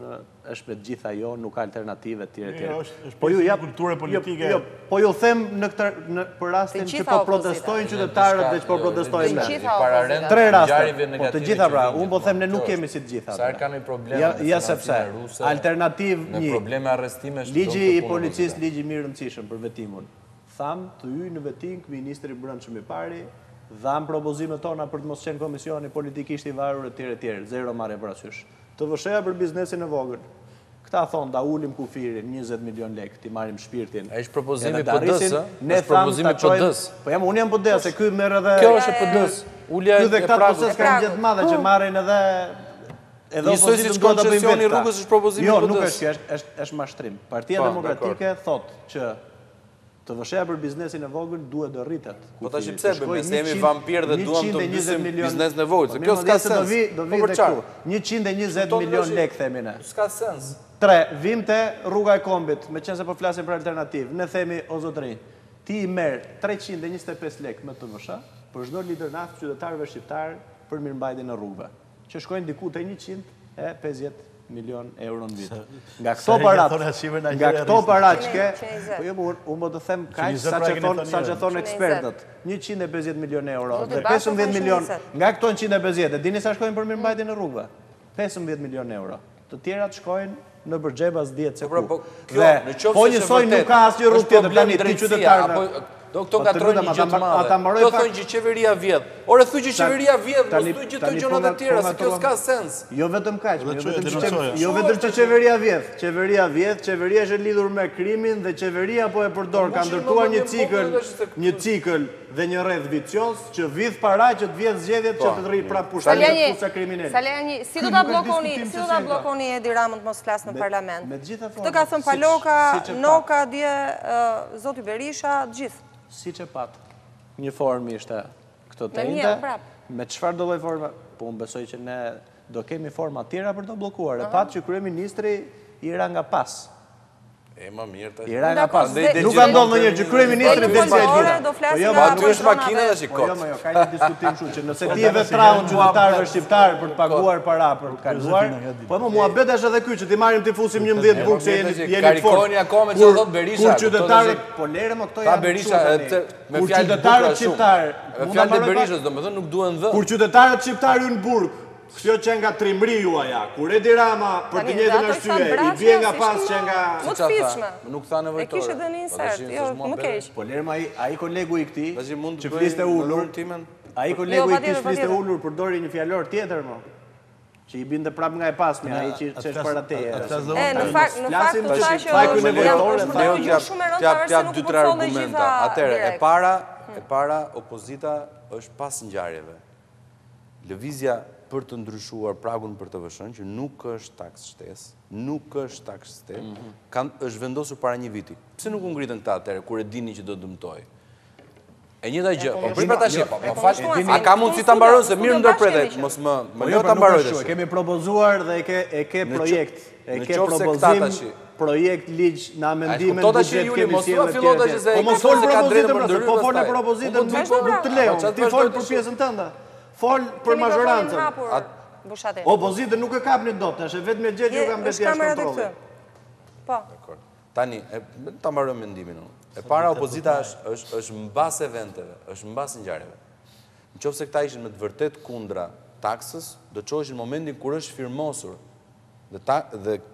është me gjitha jo, nuk ka alternative tjere. Po ju jap kulturë politike. Po ju them për rastin që po protestojnë qytetarët dhe që po protestojnë ne. 3 raste. Po të gjitha pra, unë po them ne nuk kemi si të gjitha. Sa kanë probleme. Ja sepse alternativ një. Probleme arrestimesh. Ligji i policisë, ligji i mirëmësishëm për vetimun. Tham të hyj në veting ministri i brendshëm i pari, dham propozimet tona për të mos qenë komisioni politikisht i varur e tjere, zero marrje parasysh. Të vësheja për biznesin e vogël. Këta thonë, da ulim kufirin 20 milion lek, ti marim shpirtin. E ishtë propozimi PD-s, ne propozimi PD-s. Po unë jam PD-s, se ky merr edhe... Kjo është PD-s. Ky dhe këta proces kanë gjithë madhe që marrin edhe opozitën do të bëjmë vetë. Rrugës është propozimi PD-s. Jo, nuk është kjo, është mashtrim. Partia Demokratike thotë që të vësheja për biznesin e vogël duhet të rritet. Po tash pse bëjmë, se jemi vampir dhe duam të mbysim biznesin e vogël, se kjo s'ka sens. Do vi dhe këtu. 120 milion lek themi ne. S'ka sens. 3, vim te rruga e kombit, me qenë se po flasim për alternativë. Ne themi o zotërinj, ti i merr 325 lek me të vësha për çdo litër naftë qytetarëve shqiptar për mirëmbajtjen e rrugëve, që shkojnë diku te 150 milion euro në vit. Nga këto parat që ke, po jo, unë më të them kaq sa që thonë ekspertët, 150 milion euro dhe 15 milion, nga këto 150, e dini sa shkojnë për mirëmbajtjen e rrugëve? 15 milion euro. Të tjerat shkojnë në përgjebas 10 se ku. Dhe po njësoj nuk ka asnjë rrugë tjetër tani ti qytetarë. Do këto ngatrojnë një gjë të madhe. Do thonë që qeveria vjedh. Ore thuaj që qeveria vjedh, mos thuaj gjithë këto gjëra të tjera, se kjo s'ka sens. Jo vetëm kaq, jo vetëm që qeveria vjedh. Qeveria vjedh, qeveria është lidhur me krimin dhe qeveria po e përdor, ka ndërtuar një cikël dhe një rreth vicioz që vidh para që të vjedh zgjedhjet që të rrit prapë pushtetin e fusa kriminale. Salianji, si do ta bllokoni Edi Ramën të mos flas në parlament? Këtë ka thënë Paloka, Noka, dje zoti Berisha, të gjithë. Siç e pat. Një formë ishte këto tente. Me çfarë do lloj forme? Po unë besoj që ne do kemi forma tjera për të bllokuar. E pat që kryeministri i ra nga pas. E më mirë tash. Ira nga pas. Nuk ka ndodhur ndonjëherë që kryeministri vjen si do flasim nga aty është makina dhe shikoj. Jo, ka një diskutim kështu që nëse ti e vetraun qytetarëve shqiptar për të paguar para për të kaluar, po mua bëhet është edhe ky që ti marrim ti fusim 11 burg se jeni fort. Karikoni akoma çfarë thot Berisha. Kur qytetarët po lere më këto janë. Berisha me kur fjalë qytetarët shqiptar, me fjalë të Berishës, domethënë nuk duhen dhënë. Kur qytetarët shqiptar hyn në burg, kjo që nga trimri juaja, kur Edi Rama për të njëjtën arsye i bie nga pas që nga më të fishme. Nuk tha nevojtore. E kishte dhënë insert, jo, më keq. Po lerma ai kolegu i këtij që fliste ulur, ai kolegu i këtij fliste ulur përdori një fjalor tjetër më. Që i binte prap nga e pasmi, ai që është para teje. Në fakt t'jap 2-3 argumenta. Atëherë, e para opozita është pas ngjarjeve. Lëvizja për të ndryshuar pragun për të vëshën, që nuk është taks shtesë, është vendosur para një viti. Pse nuk u ngritën këta atëherë, kur e dini që do dëmtoj? E njëjta gjë, po bëj për tash, po fal, a ka mundësi ta mbaroj se mirë ndërpretet, mos më leo ta mbaroj tash. Kemi propozuar dhe e ke projekt, e ke propozim, projekt ligj në amendimin buxhet kemi sjellë. Po mos fol propozitën, po fol në propozitën, nuk të leo, ti fol për pjesën tënde. Fol për mazhorancën. Opozitën nuk e kapni dot, është vetëm gjë që ju kam bërë jashtë kontrollit. Po. Tani, ta mbaroj mendimin unë. E para opozita është mbas eventeve, është mbas ngjarjeve. Nëse këta ishin me të vërtet kundra taksës, do të çoheshin në momentin kur është firmosur dhe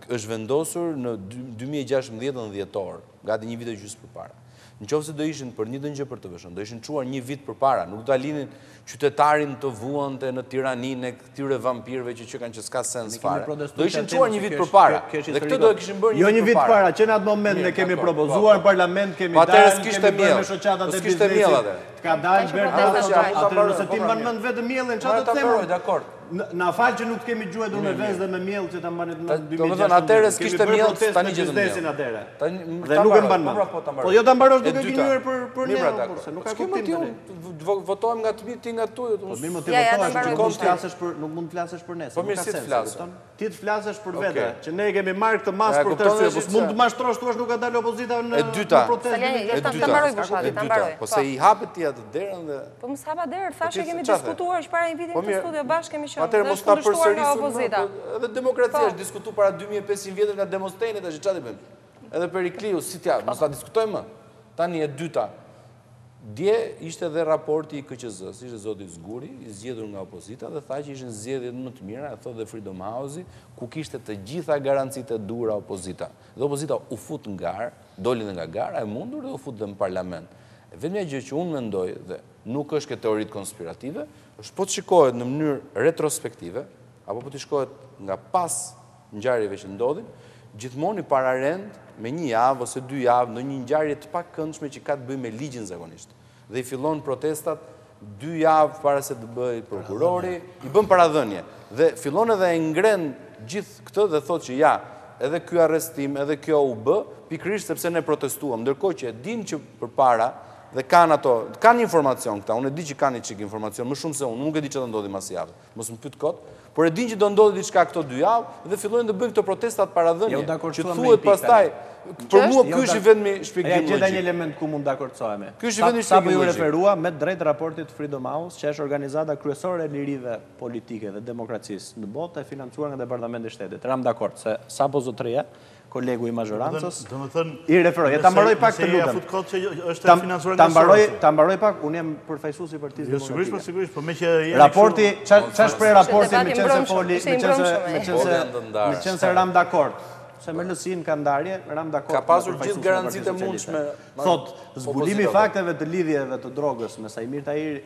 është vendosur në 2016 në dhjetor, gati një vit e gjysmë përpara. Nëse do ishin për një gjë për të vëshën, do ishin çuar një vit përpara, nuk do ta linin qytetarin të vuante në tiraninë e këtyre vampirëve që kanë që s'ka sens fare. Do ishin çuar një vit përpara. Dhe këtë do e kishin bërë jo një vit përpara, që në atë moment ne kemi propozuar në parlament, kemi dalë, kemi bërë me shoqatat e biznesit. Ka dalë Berta, nëse ti mban mend vetëm miellin, çfarë do të them? Dakor. Na fal që nuk kemi gjuajtur me vezë dhe me miell që ta mbanin në 2016. Domethënë atëherë s'kishte miell, tani gjithë biznesin atëherë. Dhe nuk e mban mend. Po jo ta mbarosh duke gënjur për ne, se nuk ka kuptim tani. Votojmë nga të mi, ti nga tuaj. Po mirë, ti votosh, nuk mund të flasësh për ne. Po mirë, si të flasësh? Ti të flasësh për vete, që ne kemi marrë këtë mas për të arsye, po s'mund të mashtrosh thuaç nuk ka dalë opozita në protestë. Po se i hapet ti atë derën dhe po mos hapa derën, thashë kemi diskutuar që para një viti në studio bashkë kemi qenë. Atëherë mos ta përsërisim. Edhe demokracia është diskutuar para 2500 vjetësh nga Demosteni tash çfarë bëjmë? Edhe Perikliu, si t'ja, mos ta diskutojmë më. Tani e dyta. Dje ishte edhe raporti i KQZ-s, ishte zoti Zguri, i zgjedhur nga opozita dhe tha që ishin zgjedhjet më të mira, e thotë dhe Freedom House-i, ku kishte të gjitha garancitë e duhura opozita. Dhe opozita u fut në garë, doli nga gara e mundur dhe u fut dhe në parlament. Vetëm gjë që unë mendoj dhe nuk është këtë teoritë konspirative, është po të shikohet në mënyrë retrospektive, apo po të shikohet nga pas ngjarjeve që ndodhin, gjithmonë i pararend me një javë ose 2 javë në një ngjarje të pakëndshme që ka të bëjë me ligjin zakonisht. Dhe i fillon protestat 2 javë para se të bëjë prokurori, i bën paradhënie. Dhe fillon edhe e ngren gjithë këtë dhe thotë që ja, edhe ky arrestim, edhe kjo u bë, pikërisht sepse ne protestuam, ndërkohë që e din që përpara dhe kanë informacion këta, unë e di që kanë një çik informacion, më shumë se unë, nuk e di që do ndodhi mas javë, mos më pyet kot, por e din që do ndodhi diçka këto 2 javë dhe fillojnë të bëjnë këto protestat paradhënie, që thuhet pastaj, për mua ky është vetëm shpjegim logjik. Gjeta një element ku mund dakordsohemi. Ky është vetëm shpjegim logjik. Sa po ju referua me drejt raportit Freedom House, që është organizata kryesore e lirive politike dhe demokracisë në botë, e financuar nga Departamenti i Shtetit. Ram dakord se sapo zotëria kolegu i mazhorancës i referoj. Ta mbaroj pak të lutem. Ta mbaroj pak, unë jam përfaqësues i Partisë Demokratike. Sigurisht, po me që raporti, ç'është për raportin me qenë se foli, me qenë se ram dakord. Se me lësin ka ndarje, ram dakord. Ka pasur gjithë garancitë e mundshme. Thot, zbulimi fakteve të lidhjeve të drogës me Sajmir Tahiri,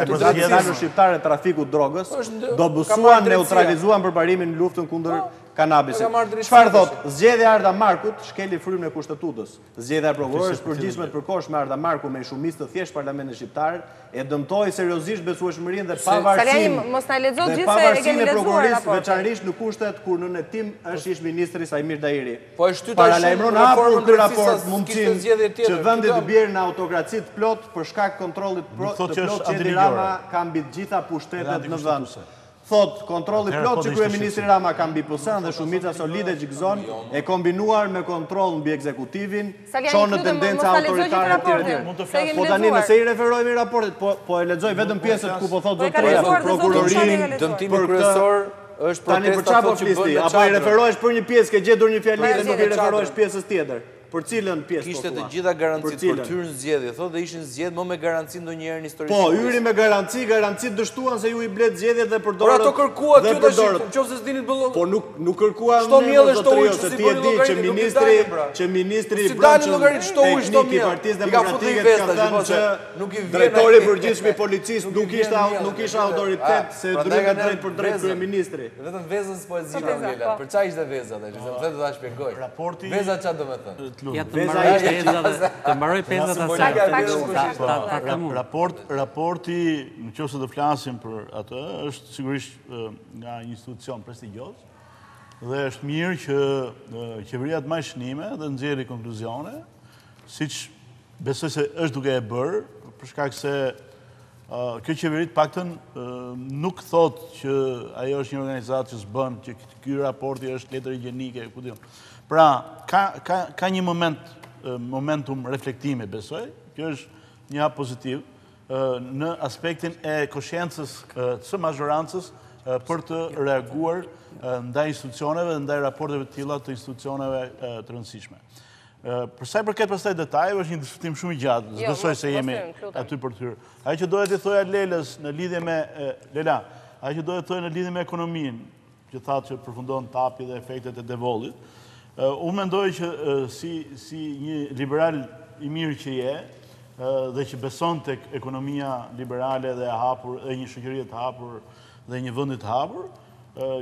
organizatorët shqiptare të trafikut drogës, do bësuan, neutralizuan përparimin në luftën kundër kanabisit. Çfarë thot? Zgjedhja e Arda Markut shkeli frymën e kushtetutës. Zgjedhja e prokurorit përgjithshme të përkohshme Arda Marku me shumicë të thjeshtë parlamentit shqiptar e dëmtoi seriozisht besueshmërinë dhe pavarësinë. Mos na lexo gjithë se e kemi lexuar raportin. Veçanërisht në kushtet kur në netim është ish ministri Sajmir Tahiri. Po e shtyta paralajmëron hapur ky raport mundësinë që vendi të bjerë në autokraci të plot për shkak kontrollit të plot që Edi Rama ka mbi të gjitha pushtetet në vend. thot kontrolli plot që kryeministri Rama ka mbi PS-n dhe shumica solide që gëzon e kombinuar me kontroll mbi ekzekutivin, çon në tendenca autoritare të tjera. Po tani nëse i referohemi raportit, po e lexoj vetëm pjesët ku po thot zotëria për prokurorin, dëmtimi kryesor është tani për çfarë po flisni? Apo i referohesh për një pjesë ke gjetur një fjali dhe nuk i referohesh pjesës tjetër? Për cilën pjesë po thua? Kishte të gjitha garancit për të hyrë në zgjedhje, thotë dhe ishin zgjedhje më me garanci ndonjëherë në histori. Po, hyri me garanci dështuan se ju i blet zgjedhjet dhe përdorët. Por ato kërkuat ju tash, nëse s'dini të bëllon. Po nuk kërkuan çto miell është zotërio, se ti e di që ministri i brendshëm teknik i Partisë Demokratike ka thënë që drejtori i përgjithshëm i policisë nuk ishte autoritet se dryget drejt për drejt kryeministri. Vetëm vezës po e zgjidhën Lela. Për çfarë ishte veza tash? Se më thënë ta shpjegoj. Veza çfarë do të thotë? Ja të mbaroj Peza Raporti, në qoftë se të flasim për atë, është sigurisht nga një institucion prestigjos dhe është mirë që qeveria të marrë shënime dhe nxjerrë konkluzione, siç besoj se është duke e bërë, për shkak se kjo qeveri të paktën nuk thot që ajo është një organizatë që s'bën, që ky raporti është letër higjienike, ku diun. Pra, ka një momentum reflektimi, besoj, kjo është një hap pozitiv në aspektin e koshiencës së mazhorancës për të reaguar ndaj institucioneve dhe ndaj raporteve të tilla të institucioneve të rëndësishme. Për sa i përket pastaj detajeve, është një diskutim shumë i gjatë, s'besoj se jemi aty për të hyrë. Ajo që doja të thoja Lelës në lidhje me Lela, ajo që doja të thoja në lidhje me ekonominë, që thatë që përfundon tapi dhe efektet e devollit, unë mendoj që si një liberal i mirë që je, dhe që beson tek ekonomia liberale dhe e hapur, dhe një shoqëri të hapur dhe një vendi të hapur,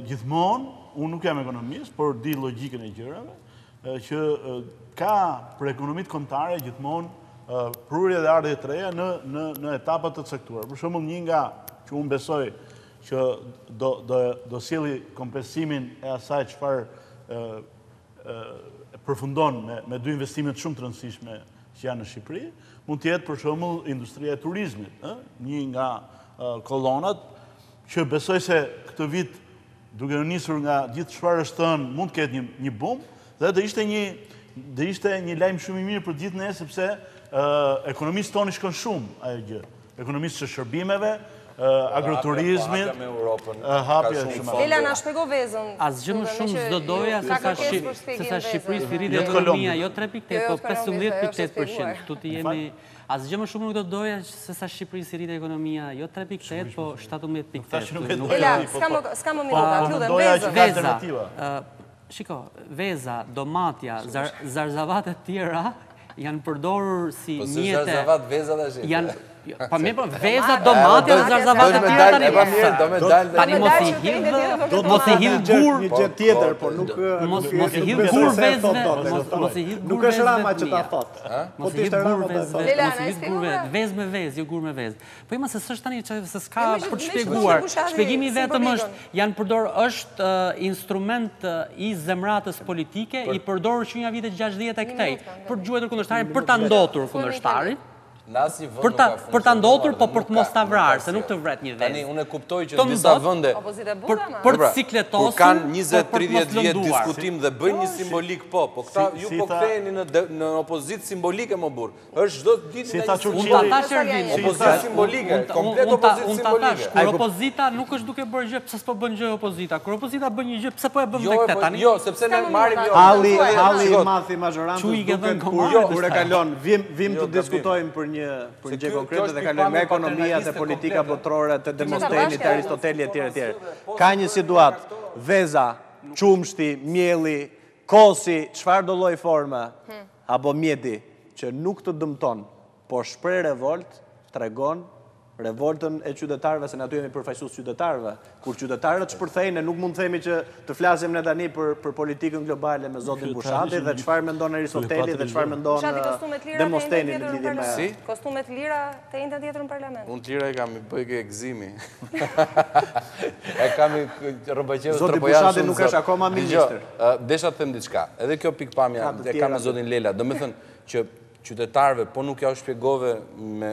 gjithmonë, unë nuk jam ekonomist, por di logjikën e gjërave, që ka për ekonomitë kombëtare gjithmonë prurje dhe ardhje të reja në etapat të caktuara. Për shembull, një nga që unë besoj që do sjelli kompensimin e asaj çfarë përfundon me dy investimet shumë të rëndësishme që janë në Shqipëri, mund të jetë për shembull industria e turizmit, një nga kolonat që besoj se këtë vit duke u nisur nga gjithë çfarë është thënë mund të ketë një bum dhe do ishte një lajm shumë i mirë për gjithë ne sepse ekonomistë tonë shkon shumë ajo gjë. Ekonomistë të shërbimeve, agroturizmit, hapja shumë. Lela na shpjego vezën. Asgjë më shumë s'do doja se sa Shqipërisë të rritë ekonomia, jo 3.8, po 15.8%. Këtu të jemi... Asgjë më shumë nuk do doja se sa Shqipërisë të rritë ekonomia, jo 3.8, po 17.8. Lela, s'ka më minuta, lutem, veza. Shiko, veza, domatja, zarzavatet tjera janë përdorur si mjete... Po si zarzavat veza dhe shqipë? Pa me po, veza, domatja dhe zarzavatet tjera tani mos i hidh gur... Një gjë tjetër, por nuk... Mos i hidh gur vezve... Nuk është Rama që ta thot. Mos i hidh gur vezve, vez me vez, jo gur me vez. Po ima se s'është tani që se s'ka për të shpjeguar. Shpjegimi vetëm është instrument i zemratës politike, i përdorur që një vite 60 e këtej, për të gjuajtur kundërshtarin, për ta ndotur kundërshtarin, për ta ndotur, po për të mos ta vrarë, se nuk të vret një vend. Tani, unë e kuptoj që në disa vënde... Për të sikletosur, kur kanë 20-30 vjetë diskutim dhe bëjnë një simbolik po këta ju po ktheheni në opozitë simbolike më burë. është çdo ditë në opozitë simbolike, komplet opozitë simbolike. Kur opozita nuk është duke bërë gjë, pse s'po bën gjë opozita? Kur opozita bën një gjë, pse po e bën tek tani? Jo, sepse ne marrim halli i madh i majorancës kur e kalon, vim të diskutojmë për një gjë konkrete dhe kalojmë nga ekonomia të politika botërore të Demostenit, të Aristoteli etj. Ka një situatë, veza, qumshti, mielli, kosi, çfarë do lloj forme, apo mjedi, që nuk të dëmton, por shpreh revolt, tregon revoltën e qytetarëve, se ne aty jemi përfaqësues qytetarëve. Kur qytetarët shpërthejnë, nuk mund të themi që të flasim ne tani për politikën globale me zotin Bushati dhe çfarë mendon Aristoteli dhe çfarë mendon Demosteni në lidhje me kostumet lira të njëjtën tjetër në parlament. Unë të lira i kam i bëj ke egzimi. E kam i Rrobaqeus Zoti Bushati nuk është akoma ministër. Desha të them diçka. Edhe kjo pikpamja e kam me zotin Lela, do të thënë që qytetarëve, po nuk ja u shpjegove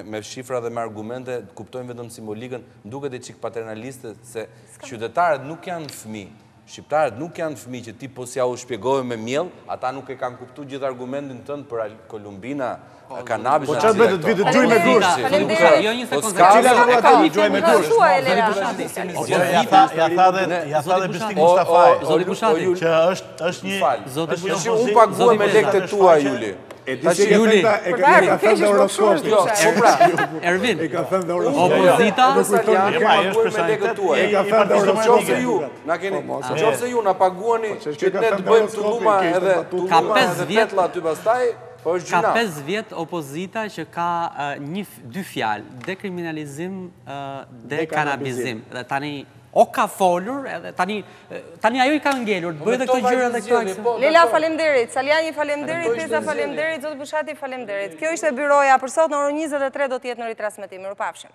me shifra dhe me argumente, kuptojnë vetëm simbolikën, duket e çik paternaliste se qytetarët nuk janë fëmijë. Shqiptarët nuk janë fëmijë që ti po s'ja u shpjegove me miell, ata nuk e kanë kuptuar gjithë argumentin tënd për Kolumbina, kanabis. Po çfarë bëhet vitë gjuj me grush? Jo një sekondë. Cila rrua ti gjuj me grush? Ja tha dhe Besnik Mustafaj. Zoti Bushati, që është një Unë paguaj me lekët tua, Juli. Juli, e ka thënë dhe horoskopi. Ervin, E ka thënë dhe horoskopi. opozita, E ka thënë dhe horoskopi. Qofse ju na paguani që ne të bëjmë tulluma edhe vetla aty pastaj, po është ka gjuna. 5 vjet opozita që ka dy fjalë, dekriminalizim dhe kanabizim. Dhe tani o ka folur, edhe tani ajo I ka ngelur, të bëjë dhe këto gjëra dhe këto. Lela, falemderit, Salianji falemderit, Peza falemderit, Zoti Bushati falemderit. Kjo ishte byroja për sot, në orën 23 do t'jetë në ritransmetim. Mirupafshim.